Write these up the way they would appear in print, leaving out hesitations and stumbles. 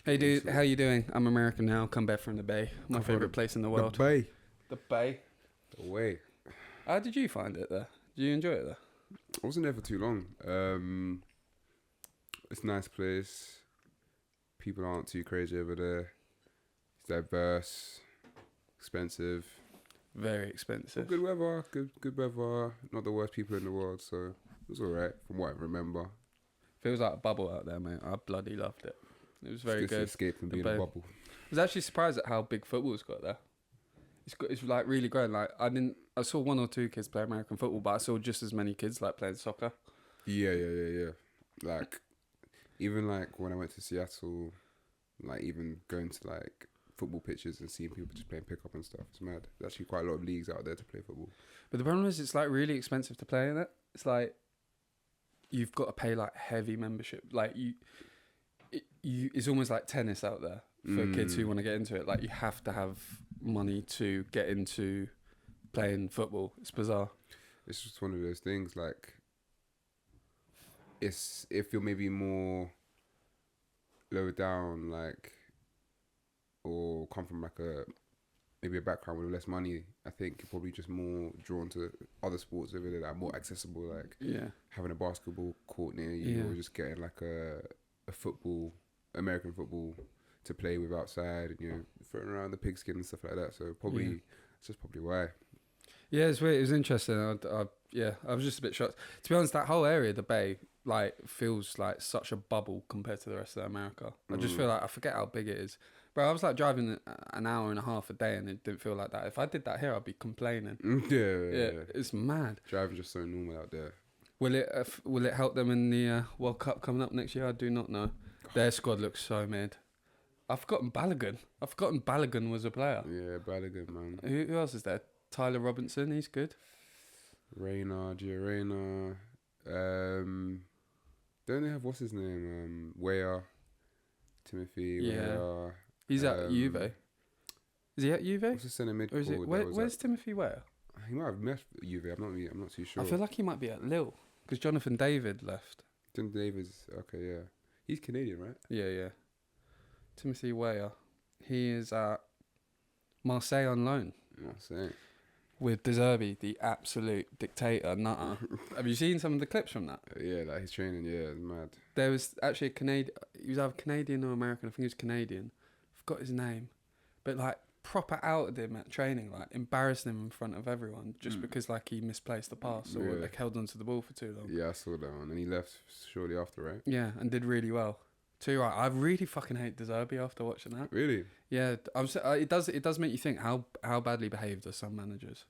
Hey dude, how you doing? I'm American now. Come back from the Bay, my favorite place in the world. The Bay. The Bay. The way. How did you find it there? Did you enjoy it there? I wasn't there for too long. It's a nice place. People aren't too crazy over there. It's diverse, expensive. Very expensive. Good weather, good weather. Not the worst people in the world, so it was alright from what I remember. Feels like a bubble out there, mate. I bloody loved it. It was very good. Escape from being a bubble. I was actually surprised at how big football's got there. It's like really grown. Like I saw one or two kids play American football, but I saw just as many kids like playing soccer. Yeah. Like even like when I went to Seattle, like even going to like football pitches and seeing people just playing pickup and stuff. It's mad. There's actually quite a lot of leagues out there to play football. But the problem is it's like really expensive to play in it. It's like you've got to pay like heavy membership. Like it's almost like tennis out there for kids who want to get into it. Like you have to have money to get into playing football. It's bizarre. It's just one of those things. Like if you're maybe more lower down, like, or come from like maybe a background with less money, I think you're probably just more drawn to other sports over there that are more accessible, like having a basketball court near you, or just getting like a American football to play with outside, and throwing around the pigskin and stuff like that. So probably it's just probably why. Yeah, it's weird. It was interesting. I was just a bit shocked. To be honest, that whole area, the Bay, like feels like such a bubble compared to the rest of America. I just feel like I forget how big it is. Bro, I was like driving an hour and a half a day and it didn't feel like that. If I did that here, I'd be complaining. Yeah. It's mad. Driving just so normal out there. Will it help them in the World Cup coming up next year? I do not know. Their squad looks so mid. I've forgotten Balogun. Balogun was a player. Yeah, Balogun, man. Who else is there? Tyler Robinson, he's good. Gio Reyna. Don't they have, what's his name? Weah. Timothy Weah. He's at Juve. Is he at Juve? What's the centre mid called? Where's Timothy Weah? He might have left Juve. I'm not too sure. I feel like he might be at Lille because Jonathan David left. Jonathan David's okay, yeah. He's Canadian, right? Yeah. Timothy Weah. He is at Marseille on loan. Marseille. With De Zerbi, the absolute dictator nutter. Have you seen some of the clips from that? Yeah, like his training, it's mad. There was actually a Canadian, he was either Canadian or American, I think he was Canadian. Forgot his name. But like proper outed him at training, like embarrassing him in front of everyone just because like he misplaced the pass or like held onto the ball for too long. Yeah, I saw that one. And he left shortly after, right? Yeah, and did really well. Too right. I really fucking hate De Zerbi after watching that. Really? Yeah, it does make you think how badly behaved are some managers.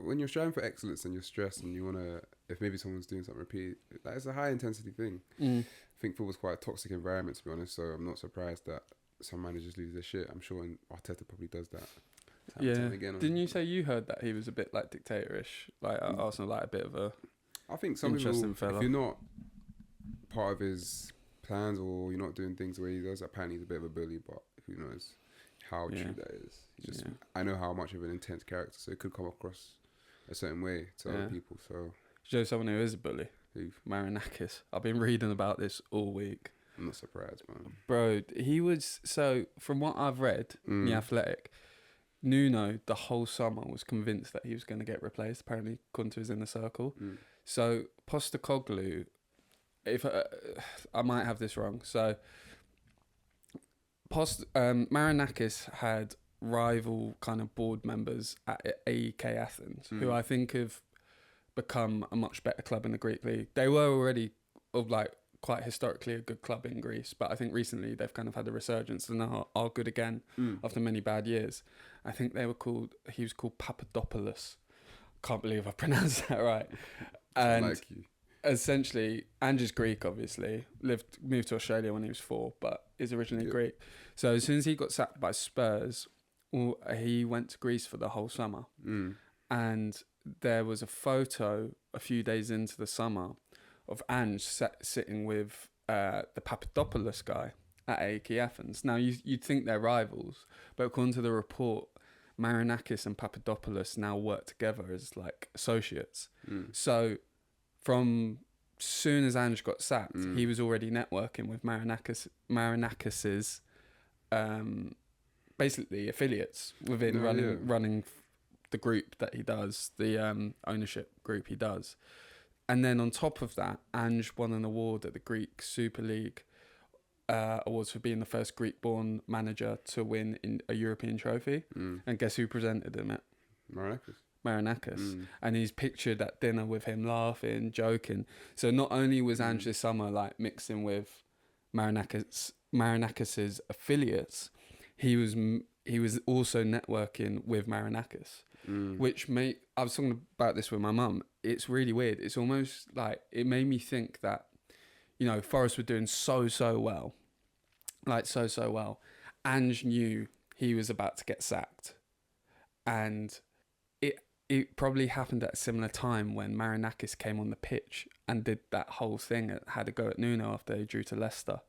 When you're striving for excellence and you're stressed and you want to, if maybe someone's doing something repeat, like it's a high intensity thing. I think football's quite a toxic environment, to be honest, so I'm not surprised that some managers lose their shit. I'm sure Arteta probably does that. Didn't you say you heard that he was a bit like dictatorish, like Arsenal, like a bit of a I think some people, if you're not part of his plans or you're not doing things the way he does, apparently he's a bit of a bully, but who knows how true that is. I know how much of an intense character, so it could come across a certain way to other people. So, you know someone who is a bully? Who? Marinakis. I've been reading about this all week. I'm not surprised, man. Bro, he was, so from what I've read in The Athletic, NUNO the whole summer was convinced that he was going to get replaced, apparently according to his inner circle. So Postecoglou, if I might have this wrong, so Marinakis had rival kind of board members at AEK Athens, who I think have become a much better club in the Greek league. They were already quite historically a good club in Greece, but I think recently they've kind of had a resurgence and are good again after many bad years. I think he was called Papadopoulos. Can't believe I pronounced that right. And like you. Essentially, Ange's Greek, obviously, moved to Australia when he was 4, but is originally Greek. So as soon as he got sacked by Spurs, he went to Greece for the whole summer. And there was a photo a few days into the summer of Ange sitting with the Papadopoulos guy at AEK Athens. Now, you'd think they're rivals, but according to the report, Marinakis and Papadopoulos now work together as like associates. So from soon as Ange got sacked, he was already networking with Marinakis's basically affiliates within running the group that he does, the ownership group he does. And then on top of that, Ange won an award at the Greek Super League Awards for being the first Greek-born manager to win in a European trophy. And guess who presented him it? Marinakis. And he's pictured at dinner with him laughing, joking. So not only was Ange this summer like mixing with Marinakis's affiliates, he was also networking with Marinakis, which I was talking about this with my mum. It's really weird. It's almost like it made me think that, you know, Forest were doing so well, like so well. Ange knew he was about to get sacked, and it probably happened at a similar time when Marinakis came on the pitch and did that whole thing, had a go at Nuno after they drew to Leicester.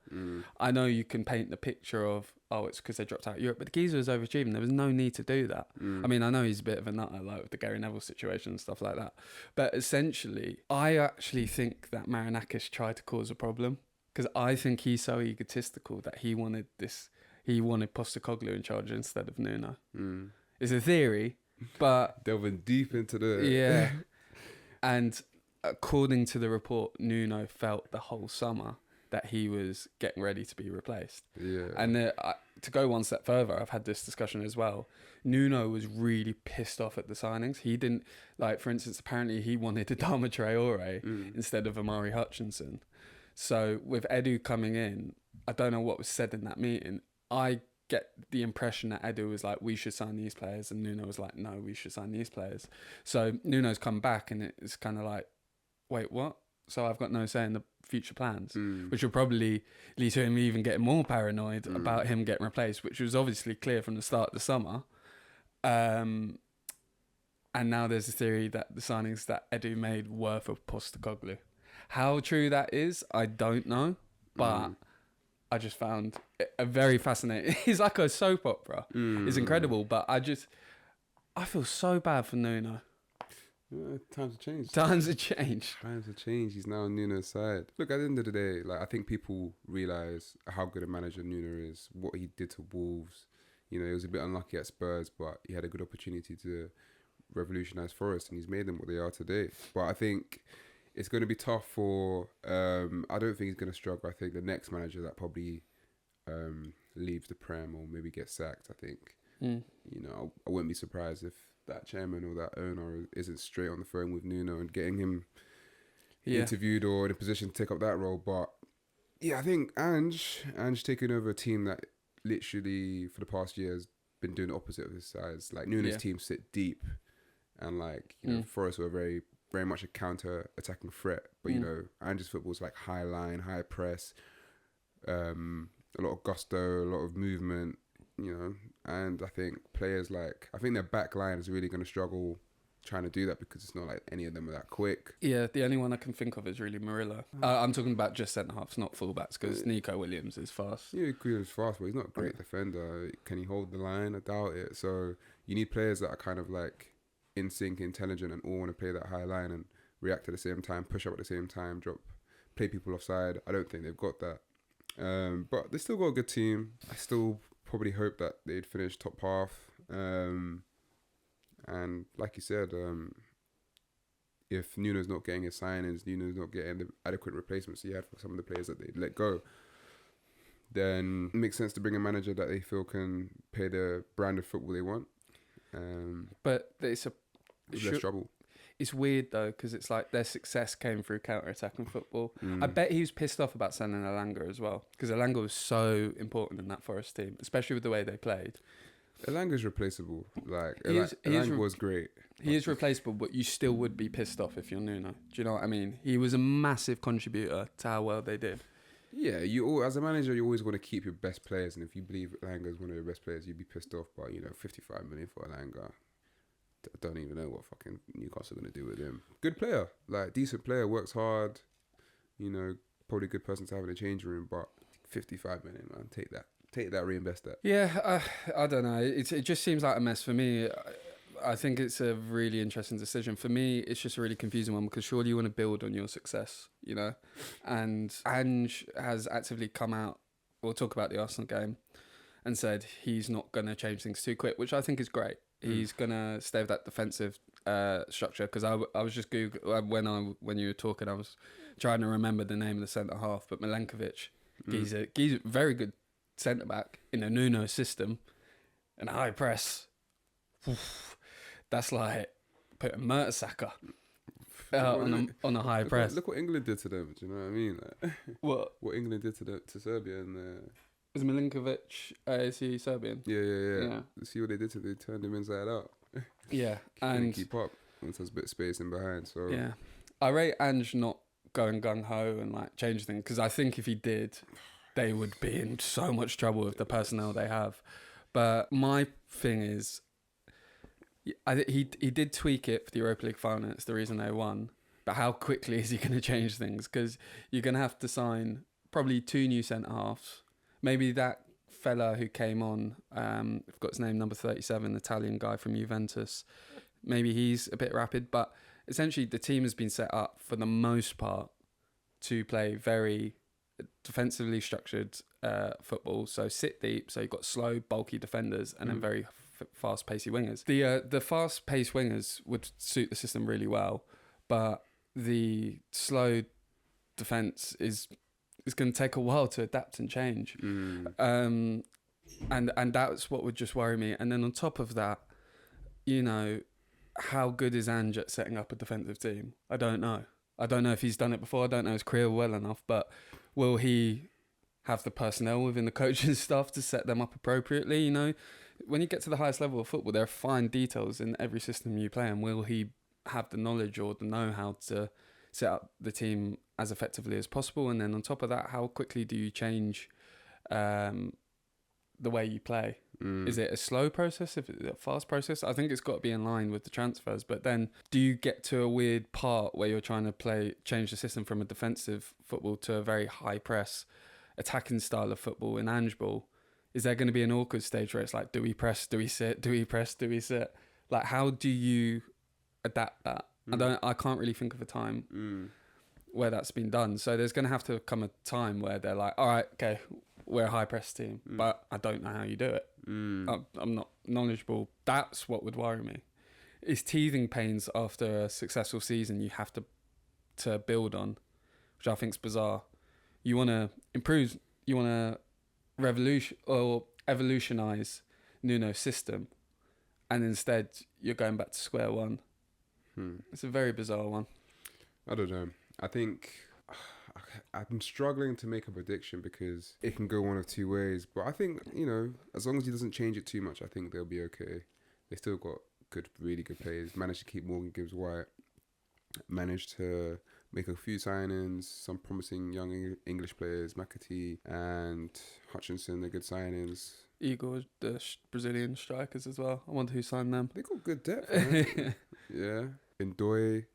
I know you can paint the picture of, it's because they dropped out of Europe, but the geezer was overachieving. There was no need to do that. I mean, I know he's a bit of a nutter, like with the Gary Neville situation and stuff like that. But essentially, I actually think that Marinakis tried to cause a problem, because I think he's so egotistical that he wanted Postecoglou in charge instead of Nuno. It's a theory. But delving deep into the and according to the report, Nuno felt the whole summer that he was getting ready to be replaced. And to go one step further, I've had this discussion as well. Nuno was really pissed off at the signings. He didn't, like, for instance, apparently he wanted Adama Traore instead of Amari Hutchinson. So with Edu coming in, I don't know what was said in that meeting. I get the impression that Edu was like, we should sign these players, and Nuno was like, no, we should sign these players. So Nuno's come back, and it's kind of like, wait, what? So I've got no say in the future plans, which will probably lead to him even getting more paranoid about him getting replaced, which was obviously clear from the start of the summer. And now there's a theory that the signings that Edu made were for Postecoglou. How true that is, I don't know, but I just found it a very fascinating. He's like a soap opera. It's incredible, but I feel so bad for Nuno. Times have changed. Times have changed. He's now on Nuno's side. Look, at the end of the day, like, I think people realise how good a manager Nuno is, what he did to Wolves. You know, he was a bit unlucky at Spurs, but he had a good opportunity to revolutionise Forest, and he's made them what they are today. But I think it's going to be tough for... I don't think he's going to struggle. I think the next manager that probably leaves the Prem or maybe gets sacked, I think, you know, I wouldn't be surprised if that chairman or that owner isn't straight on the phone with Nuno and getting him interviewed or in a position to take up that role. But yeah, I think Ange taking over a team that literally for the past year has been doing the opposite of his size. Like, Nuno's team sit deep, and like, you know, Forest were very much a counter-attacking threat. But you know, Ange's football is like high line, high press, a lot of gusto, a lot of movement, you know. And I think their back line is really going to struggle trying to do that, because it's not like any of them are that quick. Yeah, the only one I can think of is really Murillo. I'm talking about just centre-halves, not full-backs, because Nico Williams is fast. Yeah, Williams is fast, but he's not a great defender. Can he hold the line? I doubt it. So you need players that are kind of like in sync, intelligent, and all want to play that high line and react at the same time, push up at the same time, play people offside. I don't think they've got that. But they still got a good team. I still probably hope that they'd finish top half. And like you said, if Nuno's not getting his signings, Nuno's not getting the adequate replacements he had for some of the players that they'd let go, then it makes sense to bring a manager that they feel can play the brand of football they want. But it's less trouble. It's weird though, because it's like their success came through counter-attacking football. I bet he was pissed off about sending Elanga as well, because Elanga was so important in that Forest team, especially with the way they played. Elanga's replaceable. Like, Elanga was great. He is replaceable, but you still would be pissed off if you're Nuno. Do you know what I mean? He was a massive contributor to how well they did. Yeah, as a manager, you always want to keep your best players, and if you believe Elanga is one of your best players, you'd be pissed off by, you know, 55 million for Elanga. I don't even know what fucking Newcastle are going to do with him. Good player, like, decent player, works hard, you know, probably a good person to have in the change room, but 55 million, man, take that, reinvest that. Yeah, I don't know. It just seems like a mess for me. I think it's a really interesting decision. For me, it's just a really confusing one because surely you want to build on your success, you know? And Ange has actively come out, we'll talk about the Arsenal game, and said he's not going to change things too quick, which I think is great. He's going to stay with that defensive structure because I was just Googling, when you were talking, I was trying to remember the name of the centre-half, but Milenkovic, he's a very good centre-back in a NUNO system and a high press. That's like putting Mertesacker on a high press. Look what England did to them. Do you know what I mean? Like, what England did to Serbia and. Is Milinkovic, is he Serbian? Yeah. See what they did to them? They turned him inside out. Yeah, and keep up once there's a bit of space in behind. So yeah, I rate Ange not going gung ho and like change things because I think if he did, they would be in so much trouble with the personnel they have. But my thing is, he did tweak it for the Europa League final. It's the reason they won. But how quickly is he going to change things? Because you're going to have to sign probably 2 new centre halves. Maybe that fella who came on, I've got his name, number 37, Italian guy from Juventus. Maybe he's a bit rapid, but essentially the team has been set up for the most part to play very defensively structured football. So sit deep, so you've got slow, bulky defenders and then very fast-pacey wingers. The fast-paced wingers would suit the system really well, but the slow defence is going to take a while to adapt and change. And that's what would just worry me. And then on top of that, you know, how good is Ange at setting up a defensive team? I don't know. I don't know if he's done it before. I don't know his career well enough, but will he have the personnel within the coaching staff to set them up appropriately? You know, when you get to the highest level of football, there are fine details in every system you play, and will he have the knowledge or the know-how to set up the team as effectively as possible? And then on top of that, how quickly do you change the way you play? Is it a slow process? If it's a fast process? I think it's got to be in line with the transfers. But then do you get to a weird part where you're trying to change the system from a defensive football to a very high press attacking style of football in Ange ball? Is there going to be an awkward stage where it's like, do we press, do we sit, do we press, do we sit? Like, how do you adapt that? I can't really think of a time where that's been done. So there's going to have to come a time where they're like, all right, okay, we're a high press team, but I don't know how you do it. I'm not knowledgeable. That's what would worry me. It's teething pains after a successful season you have to build on, which I think is bizarre. You want to improve, you want to evolutionize Nuno's system, and instead you're going back to square one. It's a very bizarre one. I don't know. I think I'm struggling to make a prediction because it can go one of two ways. But I think, you know, as long as he doesn't change it too much, I think they'll be okay. They still got really good players. Managed to keep Morgan Gibbs-White. Managed to make a few signings. Some promising young English players, McAtee and Hutchinson, they're good signings. Igor, the Brazilian strikers as well. I wonder who signed them. They got good depth, man. Yeah. Ndoye,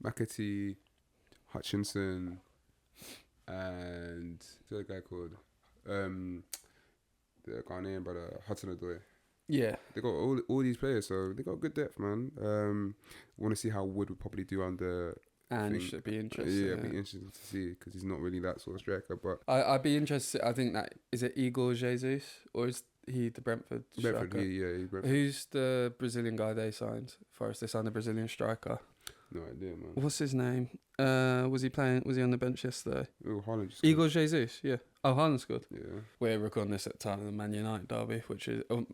McAtee, Hutchinson, and the other guy called the Ghanaian brother Hudson Odoi. Yeah, they got all these players, so they got good depth, man. Want to see how Wood would probably do under. And should be interesting. Yeah, it'd be interesting to see because he's not really that sort of striker. But I'd be interested. I think that is it Igor Jesus or is he the Brentford striker? He's Brentford. Who's the Brazilian guy they signed? Forest, they signed a Brazilian striker. No idea, man. What's his name? Was he on the bench yesterday? Oh, Haaland. Igor Jesus, yeah. Oh, Haaland scored. Yeah. We're recording this at the time of the Man United derby,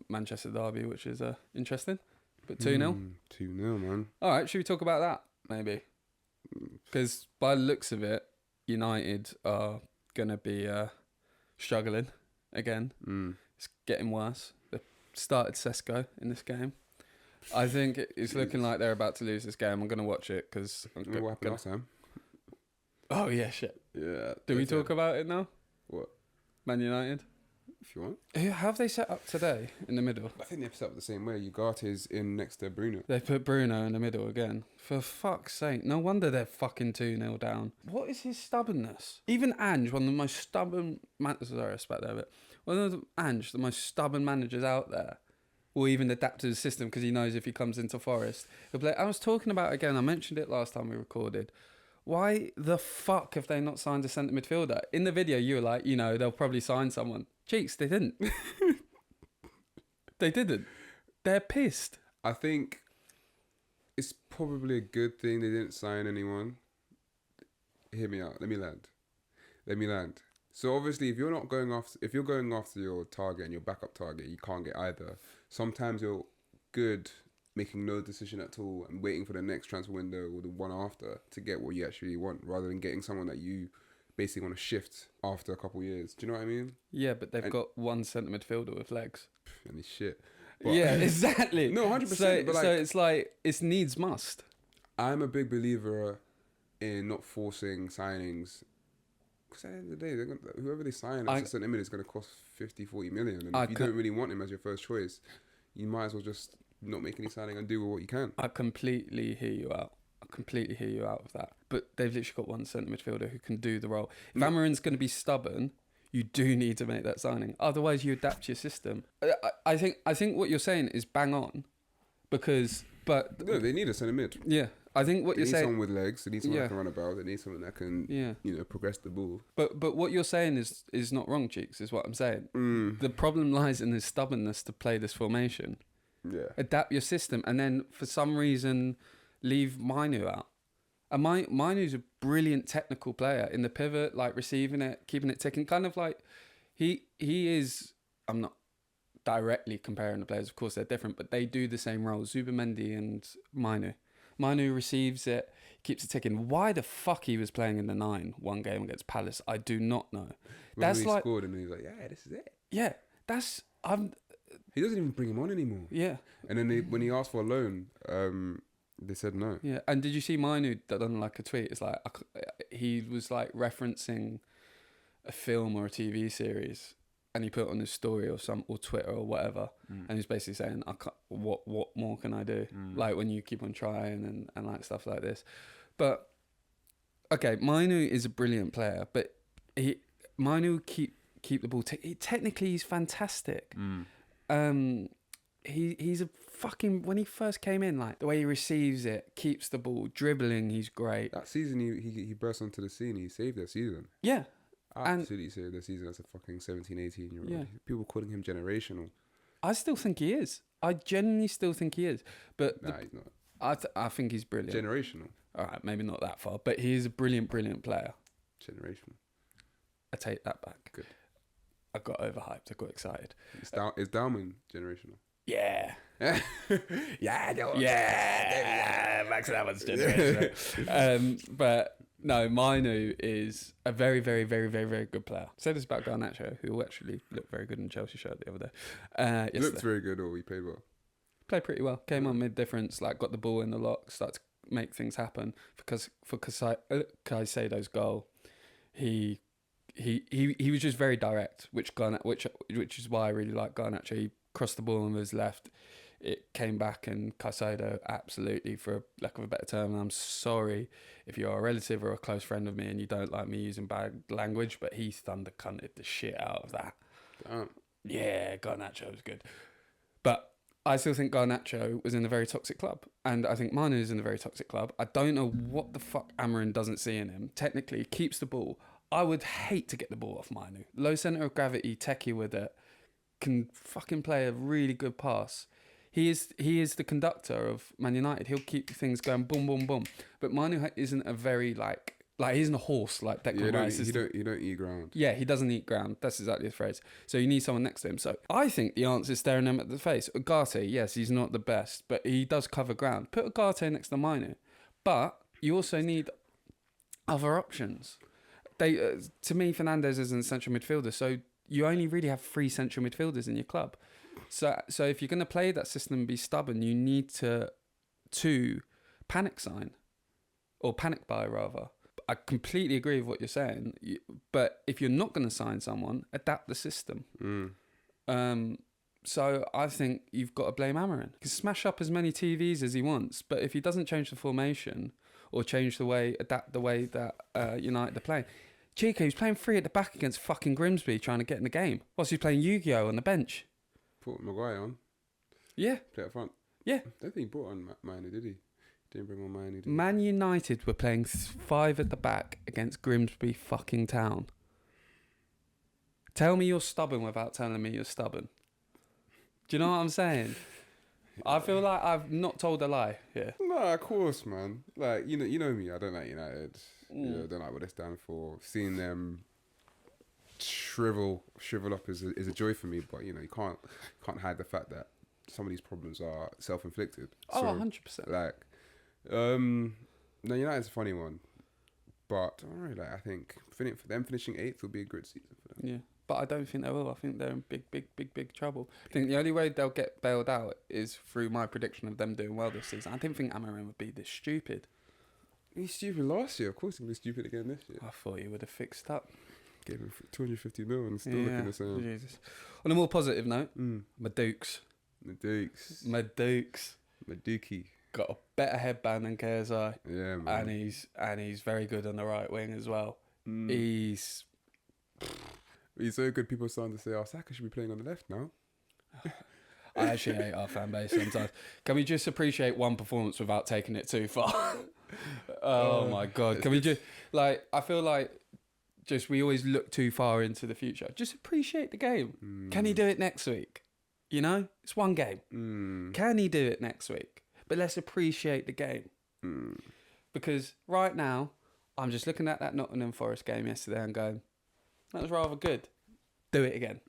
Manchester derby, which is interesting. But 2-0. 2-0, man. All right, should we talk about that maybe? Because by the looks of it, United are going to be struggling again. It's getting worse. They started Sesko in this game. I think it's looking like they're about to lose this game. I'm going to watch it because... What happened last time? Oh, yeah, shit. Yeah. Do we talk about it now? What? Man United? if you want. How have they set up today in the middle? I think they've set up the same way. Ugarte's in next to Bruno. They put Bruno in the middle again. For fuck's sake. No wonder they're fucking 2-0 down. What is his stubbornness? Even Ange, one of the most stubborn... Sorry, I respect that a bit. One of the most stubborn managers out there, will even adapt to the system because he knows if he comes into Forest, he'll play. I was talking about, again, I mentioned it last time we recorded. Why the fuck have they not signed a centre midfielder? In the video, you were like, they'll probably sign someone. Cheeks, they didn't. They didn't. They're pissed. I think it's probably a good thing they didn't sign anyone. Hear me out. Let me land. So obviously, if you're going after your target and your backup target, you can't get either. Sometimes you're good making no decision at all and waiting for the next transfer window or the one after to get what you actually want, rather than getting someone that you basically want to shift after a couple of years. Do you know what I mean? Yeah, but they've got one centre midfielder with legs. And he's shit. But yeah, exactly. No, 100%. So it's like, it's needs must. I'm a big believer in not forcing signings. Because at the end of the day, whoever they sign as a centre mid is going to cost 50-40 million. And if you don't really want him as your first choice, you might as well just not make any signing and do what you can. I completely hear you out. With that. But they've literally got one centre midfielder who can do the role. If Amarin's going to be stubborn, you do need to make that signing. Otherwise, you adapt your system. I think what you're saying is bang on, no, they need a centre mid. Yeah, I think what they you're need saying. Someone with legs. They need someone that can run about. They need someone that can, progress the ball. But what you're saying is not wrong, Cheeks. Is what I'm saying. The problem lies in his stubbornness to play this formation. Yeah. Adapt your system, and then for some reason, leave Mainu out. And Mainu's a brilliant technical player in the pivot, like receiving it, keeping it ticking. Kind of like he is. I'm not directly comparing the players, of course they're different, but they do the same role. Zubimedi and Mainu. Mainu receives it, keeps it ticking. Why the fuck he was playing in the 9 one game against Palace, I do not know. That's like scored and he's like, yeah, this is it. Yeah, He doesn't even bring him on anymore. Yeah. And then when he asked for a loan, they said no. Yeah, and did you see Mainu done like a tweet? It's like he was like referencing a film or a TV series, and he put it on his story or Twitter or whatever, and he's basically saying, "What more can I do?" Like when you keep on trying and like stuff like this. But okay, Mainu is a brilliant player, but Mainu keep the ball. Technically, he's fantastic. He's a fucking, when he first came in, like the way he receives it, keeps the ball, dribbling, he's great. That season he burst onto the scene, he saved their season. Yeah. Absolutely saved their season as a fucking 17, 18 year old. Yeah. People calling him generational. I still think he is. I genuinely still think he is. But he's not. I think he's brilliant. Generational. All right, maybe not that far, but he is a brilliant player. Generational. I take that back. Good. I got overhyped. I got excited. Is Dalman generational? Yeah. Yeah. Max Dalman's generational. But no, Mainu is a very, very, very, very, very good player. I said this about Garnacho, who actually looked very good in Chelsea shirt the other day. Looked very good, or he played well? Played pretty well. Came on mid-difference, like got the ball in the lock, started to make things happen. Because for Caicedo's goal, he was just very direct, which is why I really like Garnacho. He crossed the ball on his left. It came back, and Caicedo absolutely, for lack of a better term, and I'm sorry if you're a relative or a close friend of me and you don't like me using bad language, but he thunder-cunted the shit out of that. Yeah, Garnacho was good. But I still think Garnacho was in a very toxic club, and I think Manu is in a very toxic club. I don't know what the fuck Amarin doesn't see in him. Technically, he keeps the ball. I would hate to get the ball off Manu. Low centre of gravity, techie with it, can fucking play a really good pass. He is the conductor of Man United. He'll keep things going, boom, boom, boom. But Manu isn't a very like he isn't a horse like Declan Rice. He don't eat ground. Yeah, he doesn't eat ground. That's exactly the phrase. So you need someone next to him. So I think the answer is staring him at the face. Ugarte, yes, he's not the best, but he does cover ground. Put Ugarte next to Manu. But you also need other options. To me, Fernandes isn't a central midfielder, so you only really have 3 central midfielders in your club. So if you're going to play that system and be stubborn, you need to panic sign, or panic buy rather. I completely agree with what you're saying. But if you're not going to sign someone, adapt the system. So I think you've got to blame Amarin. He can smash up as many TVs as he wants, but if he doesn't change the formation or adapt the way that United are playing. Chika, he's playing free at the back against fucking Grimsby trying to get in the game. Whilst he's playing Yu-Gi-Oh! On the bench. Put Maguire on. Yeah. Play up front. Yeah. I don't think he brought on Manu, did he? Didn't bring on Manu, did he? Man United were playing 5 at the back against Grimsby fucking Town. Tell me you're stubborn without telling me you're stubborn. Do you know what I'm saying? I feel like I've not told a lie here. No, of course, man. Like, you know me. I don't like United. I don't like what they stand for. Seeing them shrivel up is a joy for me. But you can't hide the fact that some of these problems are self-inflicted. Oh, so, 100%. Like, no, United's a funny one. But don't worry, like I think for them finishing 8th will be a good season for them. Yeah. But I don't think they will. I think they're in big trouble. I think the only way they'll get bailed out is through my prediction of them doing well this season. I didn't think Amarin would be this stupid. He's stupid last year. Of course he'll be stupid again this year. I thought he would have fixed up. Gave him 250 mil and still looking the same. Jesus. On a more positive note, Madueke. Madueke. Got a better headband than KSI. Yeah, man. And he's very good on the right wing as well. He's so good. People are starting to say, Saka should be playing on the left now. I actually hate our fan base sometimes. Can we just appreciate one performance without taking it too far? Oh my God. Can we just, I feel like we always look too far into the future. Just appreciate the game. Can he do it next week? It's one game. Can he do it next week? But let's appreciate the game. Because right now, I'm just looking at that Nottingham Forest game yesterday and going, that was rather good. Do it again.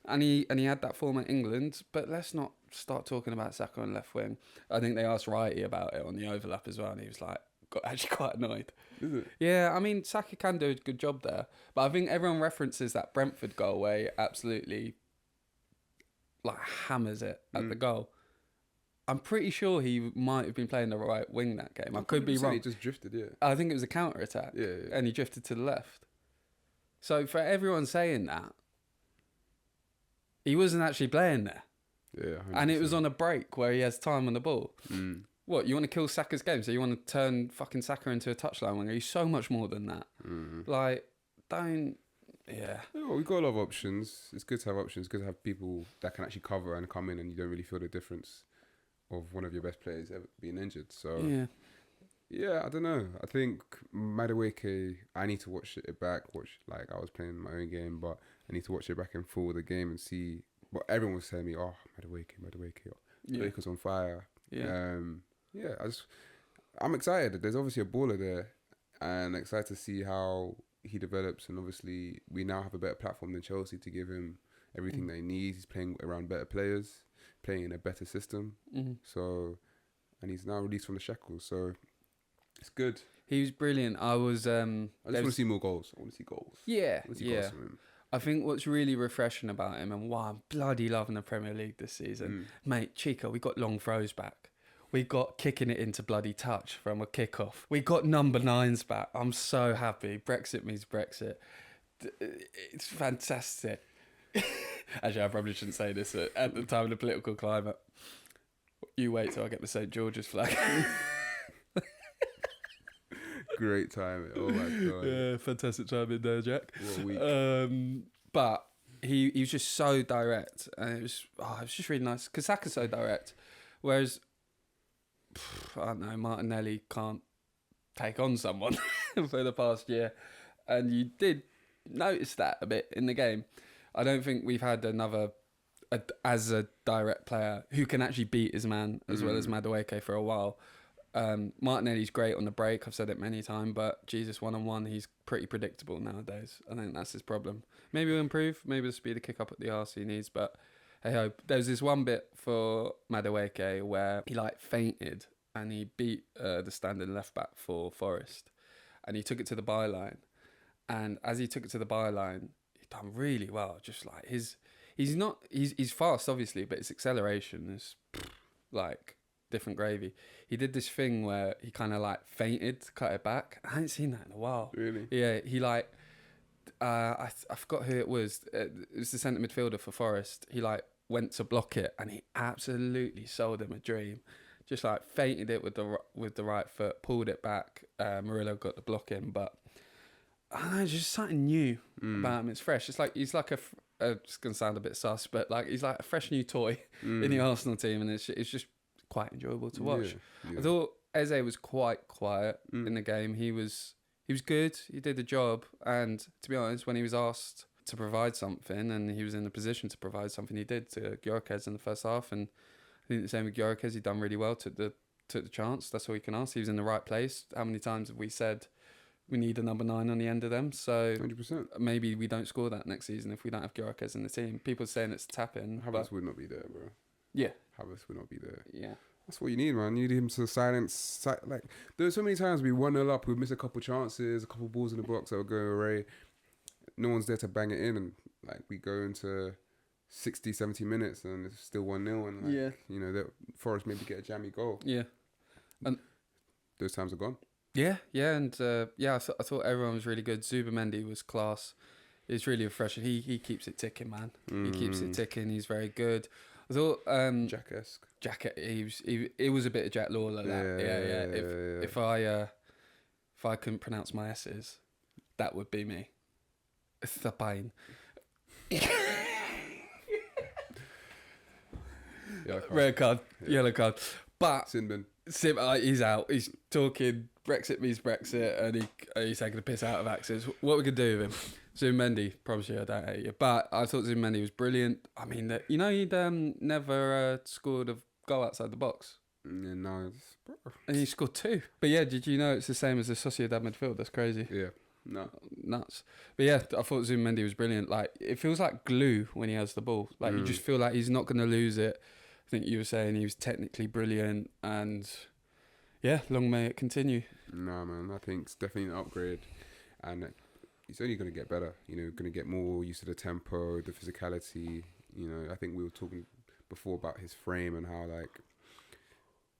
And he had that form at England, but let's not start talking about Saka on left wing. I think they asked Wrighty about it on the overlap as well, and he was got actually quite annoyed. Is it? Yeah, I mean, Saka can do a good job there, but I think everyone references that Brentford goal where he absolutely hammers it at the goal. I'm pretty sure he might have been playing the right wing that game. I could be wrong. He just drifted, yeah. I think it was a counter attack. Yeah. And he drifted to the left. So for everyone saying that, he wasn't actually playing there. Yeah, 100%. And it was on a break where he has time on the ball. What, you want to kill Saka's game? So you want to turn fucking Saka into a touchline winger? He's so much more than that. Yeah. Well, we've got a lot of options. It's good to have options. It's good to have people that can actually cover and come in and you don't really feel the difference of one of your best players ever being injured. So yeah, I don't know. I think Madueke, I need to watch it back. I was playing my own game, but I need to watch it back in full the game and see what everyone was telling me. Oh, Madueke. Madueke's on fire. Yeah. I'm excited. There's obviously a baller there, and excited to see how he develops. And obviously, we now have a better platform than Chelsea to give him everything that he needs. He's playing around better players, playing in a better system. So, and he's now released from the shackles. So, it's good. He was brilliant. I just want to see more goals. I want to see goals. Yeah, Goals from him. I think what's really refreshing about him and why I'm bloody loving the Premier League this season, mate, Chika, we got long throws back. We got kicking it into bloody touch from a kickoff. We got number 9s back. I'm so happy. Brexit means Brexit. It's fantastic. Actually, I probably shouldn't say this at the time of the political climate. You wait till I get the St. George's flag. Great time. Oh my God. Yeah, fantastic time in there, Jack. What a week. But he was just so direct, and it was just really nice because Saka's so direct, whereas I don't know, Martinelli can't take on someone for the past year, and you did notice that a bit in the game. I don't think we've had as a direct player who can actually beat his man as well as Madueke for a while. Martinelli's great on the break. I've said it many times, but Jesus, one-on-one, he's pretty predictable nowadays. I think that's his problem. Maybe he'll improve. Maybe the speed of kick up at the arse he needs, but hey ho. There's this one bit for Madueke where he fainted and he beat the standing left back for Forest, and he took it to the byline. And as he took it to the byline, he done really well. Just he's fast obviously, but his acceleration is different gravy. He did this thing where he kind of like fainted to cut it back. I hadn't seen that in a while. Really? Yeah, he like, I forgot who it was. It was the centre midfielder for Forest. He like went to block it and he absolutely sold him a dream. Just like fainted it with the right foot, pulled it back. Murillo got the block in, but I don't know, just something new about him. It's fresh. It's like he's like it's gonna sound a bit sus, but like he's like a fresh new toy in the Arsenal team, and it's just quite enjoyable to watch. Yeah. I thought Eze was quite quiet in the game. He was good. He did the job, and to be honest, when he was asked to provide something, and he was in a position to provide something, he did to Gyökeres in the first half. And I think the same with Gyökeres. He done really well. Took the chance. That's all you can ask. He was in the right place. How many times have we said we need a number 9 on the end of them? So 100%. maybe we don't score that next season if we don't have Gyökeres in the team. People saying it's tap-in. Havertz would not be there, bro. Yeah. Havertz would not be there. Yeah. That's what you need, man. You need him to silence. Like, there's so many times we 1-0 up, we miss a couple chances, a couple balls in the box that will go away. No one's there to bang it in, and like we go into 60, 70 minutes and it's still 1-0, and like, you know, that Forest maybe get a jammy goal. Yeah. And those times are gone. Yeah, and I thought everyone was really good. Zubimedi was class. It's really refreshing. He keeps it ticking, man. He keeps it ticking. He's very good. I thought Jack-esque. Jack, it was a bit of Jack Lawler. That. If I couldn't pronounce my S's, that would be me. Thapain. Red card, yellow card. But Sinbin. He's out. He's talking Brexit means Brexit, and he's taking the piss out of accents. What we could do with him? Zubimedi, promise you I don't hate you. But I thought Zubimedi was brilliant. I mean, he'd never scored a goal outside the box. Yeah, no. And he scored 2. But yeah, did you know it's the same as the Sociedad midfield? That's crazy. Yeah. No. Nuts. But yeah, I thought Zubimedi was brilliant. Like, it feels like glue when he has the ball. Like, you just feel like he's not going to lose it. I think you were saying he was technically brilliant, and yeah, long may it continue. No, man, I think it's definitely an upgrade, and he's only going to get better. You know, going to get more used to the tempo, the physicality. You know, I think we were talking before about his frame and how like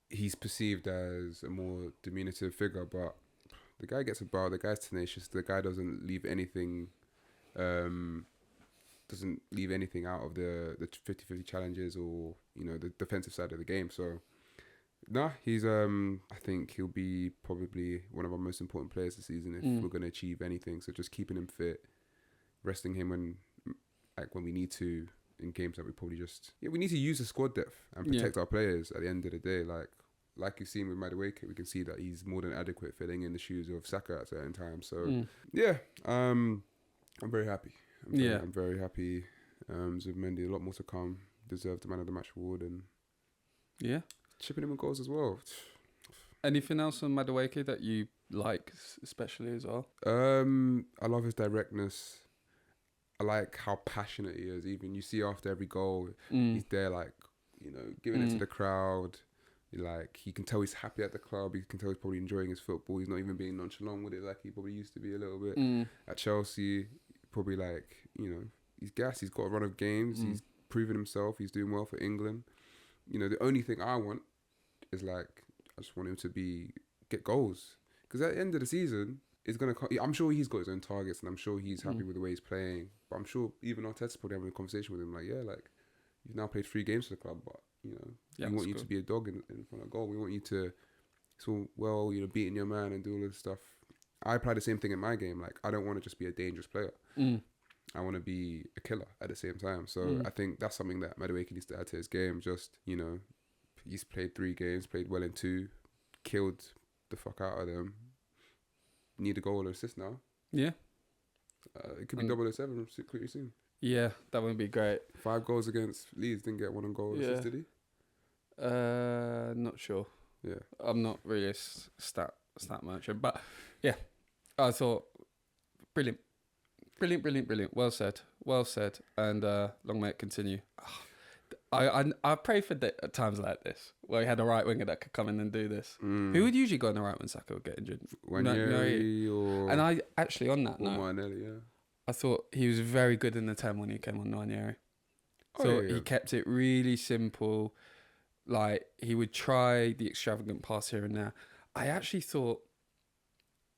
he's perceived as a more diminutive figure, but the guy gets about. The guy's tenacious. The guy doesn't leave anything. Doesn't leave anything out of the 50-50 challenges or, you know, the defensive side of the game. So, he's I think he'll be probably one of our most important players this season if we're going to achieve anything. So just keeping him fit, resting him when we need to in games that we probably we need to use the squad depth and protect our players at the end of the day. Like you've seen with Madueke, we can see that he's more than adequate filling in the shoes of Saga at certain times. So I'm very happy. I'm very happy. Zubimedi, a lot more to come. Deserved the man of the match award, and chipping in with goals as well. Anything else on Madueke that you like, especially as well? I love his directness. I like how passionate he is. Even you see after every goal, he's there, like, you know, giving it to the crowd. Like, you can tell he's happy at the club. You can tell he's probably enjoying his football. He's not even being nonchalant with it like he probably used to be a little bit at Chelsea. Probably, like, you know, he's gassed. He's got a run of games. He's proven himself. He's doing well for England. You know, the only thing I want is, like, I just want him to get goals. Because at the end of the season, it's going to... I'm sure he's got his own targets, and I'm sure he's happy with the way he's playing. But I'm sure even Arteta's probably having a conversation with him, like, you've now played 3 games for the club, but, you know, we want you to be a dog in front of goal. We want you to, beating your man and do all this stuff. I apply the same thing in my game. Like, I don't want to just be a dangerous player. I want to be a killer at the same time. So I think that's something that Madueke needs to add to his game. Just, you know, he's played 3 games, played well in 2, killed the fuck out of them. Need a goal or assist now. Yeah. It could be 007 pretty soon. Yeah, that would be great. 5 goals against Leeds, didn't get 1 on goal assist, did he? Not sure. Yeah. I'm not really a stat merchant, but yeah, I thought brilliant. Well said, and long may it continue. I pray for times like this where we had a right winger that could come in and do this. Who would usually go on the right when Saka would get injured? Ranieri and I actually on that note, Martinelli, I thought he was very good in the 10 when he came on Ranieri. So he kept it really simple. Like, he would try the extravagant pass here and there. I actually thought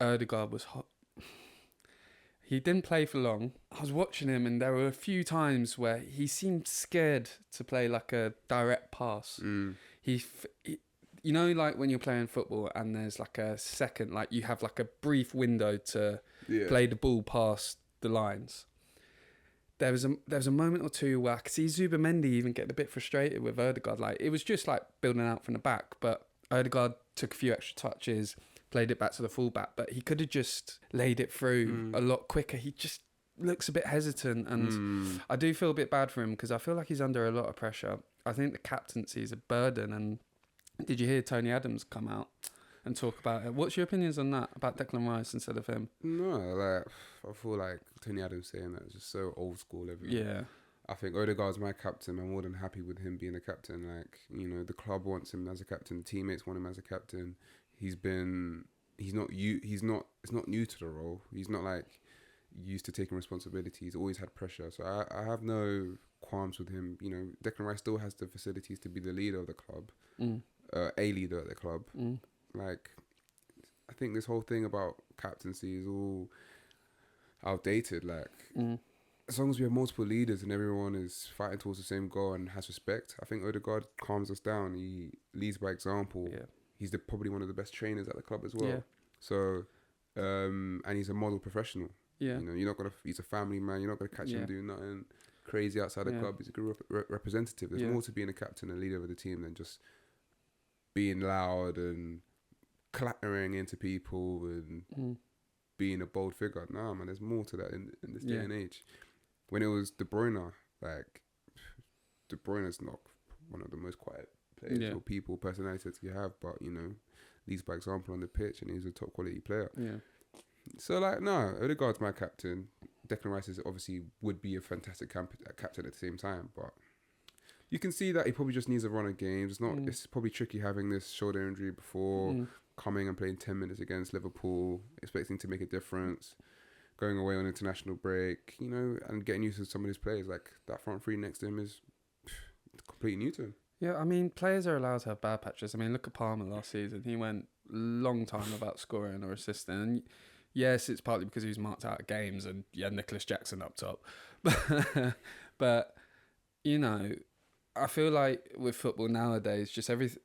Odegaard was hot. He didn't play for long. I was watching him, and there were a few times where he seemed scared to play like a direct pass. He, you know, like when you're playing football and there's like a second, like you have like a brief window to play the ball past the lines. There was a moment or two where I could see Zubimedi even getting a bit frustrated with Odegaard. Like, it was just like building out from the back, but Odegaard took a few extra touches, played it back to the fullback, but he could have just laid it through a lot quicker. He just looks a bit hesitant, and I do feel a bit bad for him because I feel like he's under a lot of pressure. I think the captaincy is a burden. And did you hear Tony Adams come out and talk about it? What's your opinions on that, about Declan Rice instead of him? No, like, I feel like Tony Adams saying that is just so old school. Yeah. I think Odegaard's my captain. I'm more than happy with him being a captain. Like, you know, the club wants him as a captain. The teammates want him as a captain. It's not new to the role. He's not like used to taking responsibility. He's always had pressure. So I have no qualms with him. You know, Declan Rice still has the facilities to be the leader of the club, a leader at the club. Like, I think this whole thing about captaincy is all outdated. Like, as long as we have multiple leaders and everyone is fighting towards the same goal and has respect, I think Odegaard calms us down. He leads by example. Yeah. He's probably one of the best trainers at the club as well. Yeah. So, and he's a model professional. Yeah. You know, he's a family man. You're not gonna catch him doing nothing crazy outside the club. He's a good representative. There's more to being a captain and leader of the team than just being loud and clattering into people and being a bold figure. Nah, man, there's more to that in this day and age. When it was De Bruyne, like, De Bruyne's not one of the most quiet players or people, personalities you have, but, you know, leads by example on the pitch, and he's a top quality player. Yeah. So, like, no, Odegaard's my captain. Declan Rice would be a fantastic captain at the same time, but you can see that he probably just needs a run of games. It's probably tricky having this shoulder injury before coming and playing 10 minutes against Liverpool, expecting to make a difference, going away on international break, you know, and getting used to some of his players. Like, that front three next to him is completely new to him. Yeah, I mean, players are allowed to have bad patches. I mean, look at Palmer last season. He went a long time without scoring or assisting. And yes, it's partly because he was marked out of games and Nicholas Jackson up top. But, you know, I feel like with football nowadays, just there's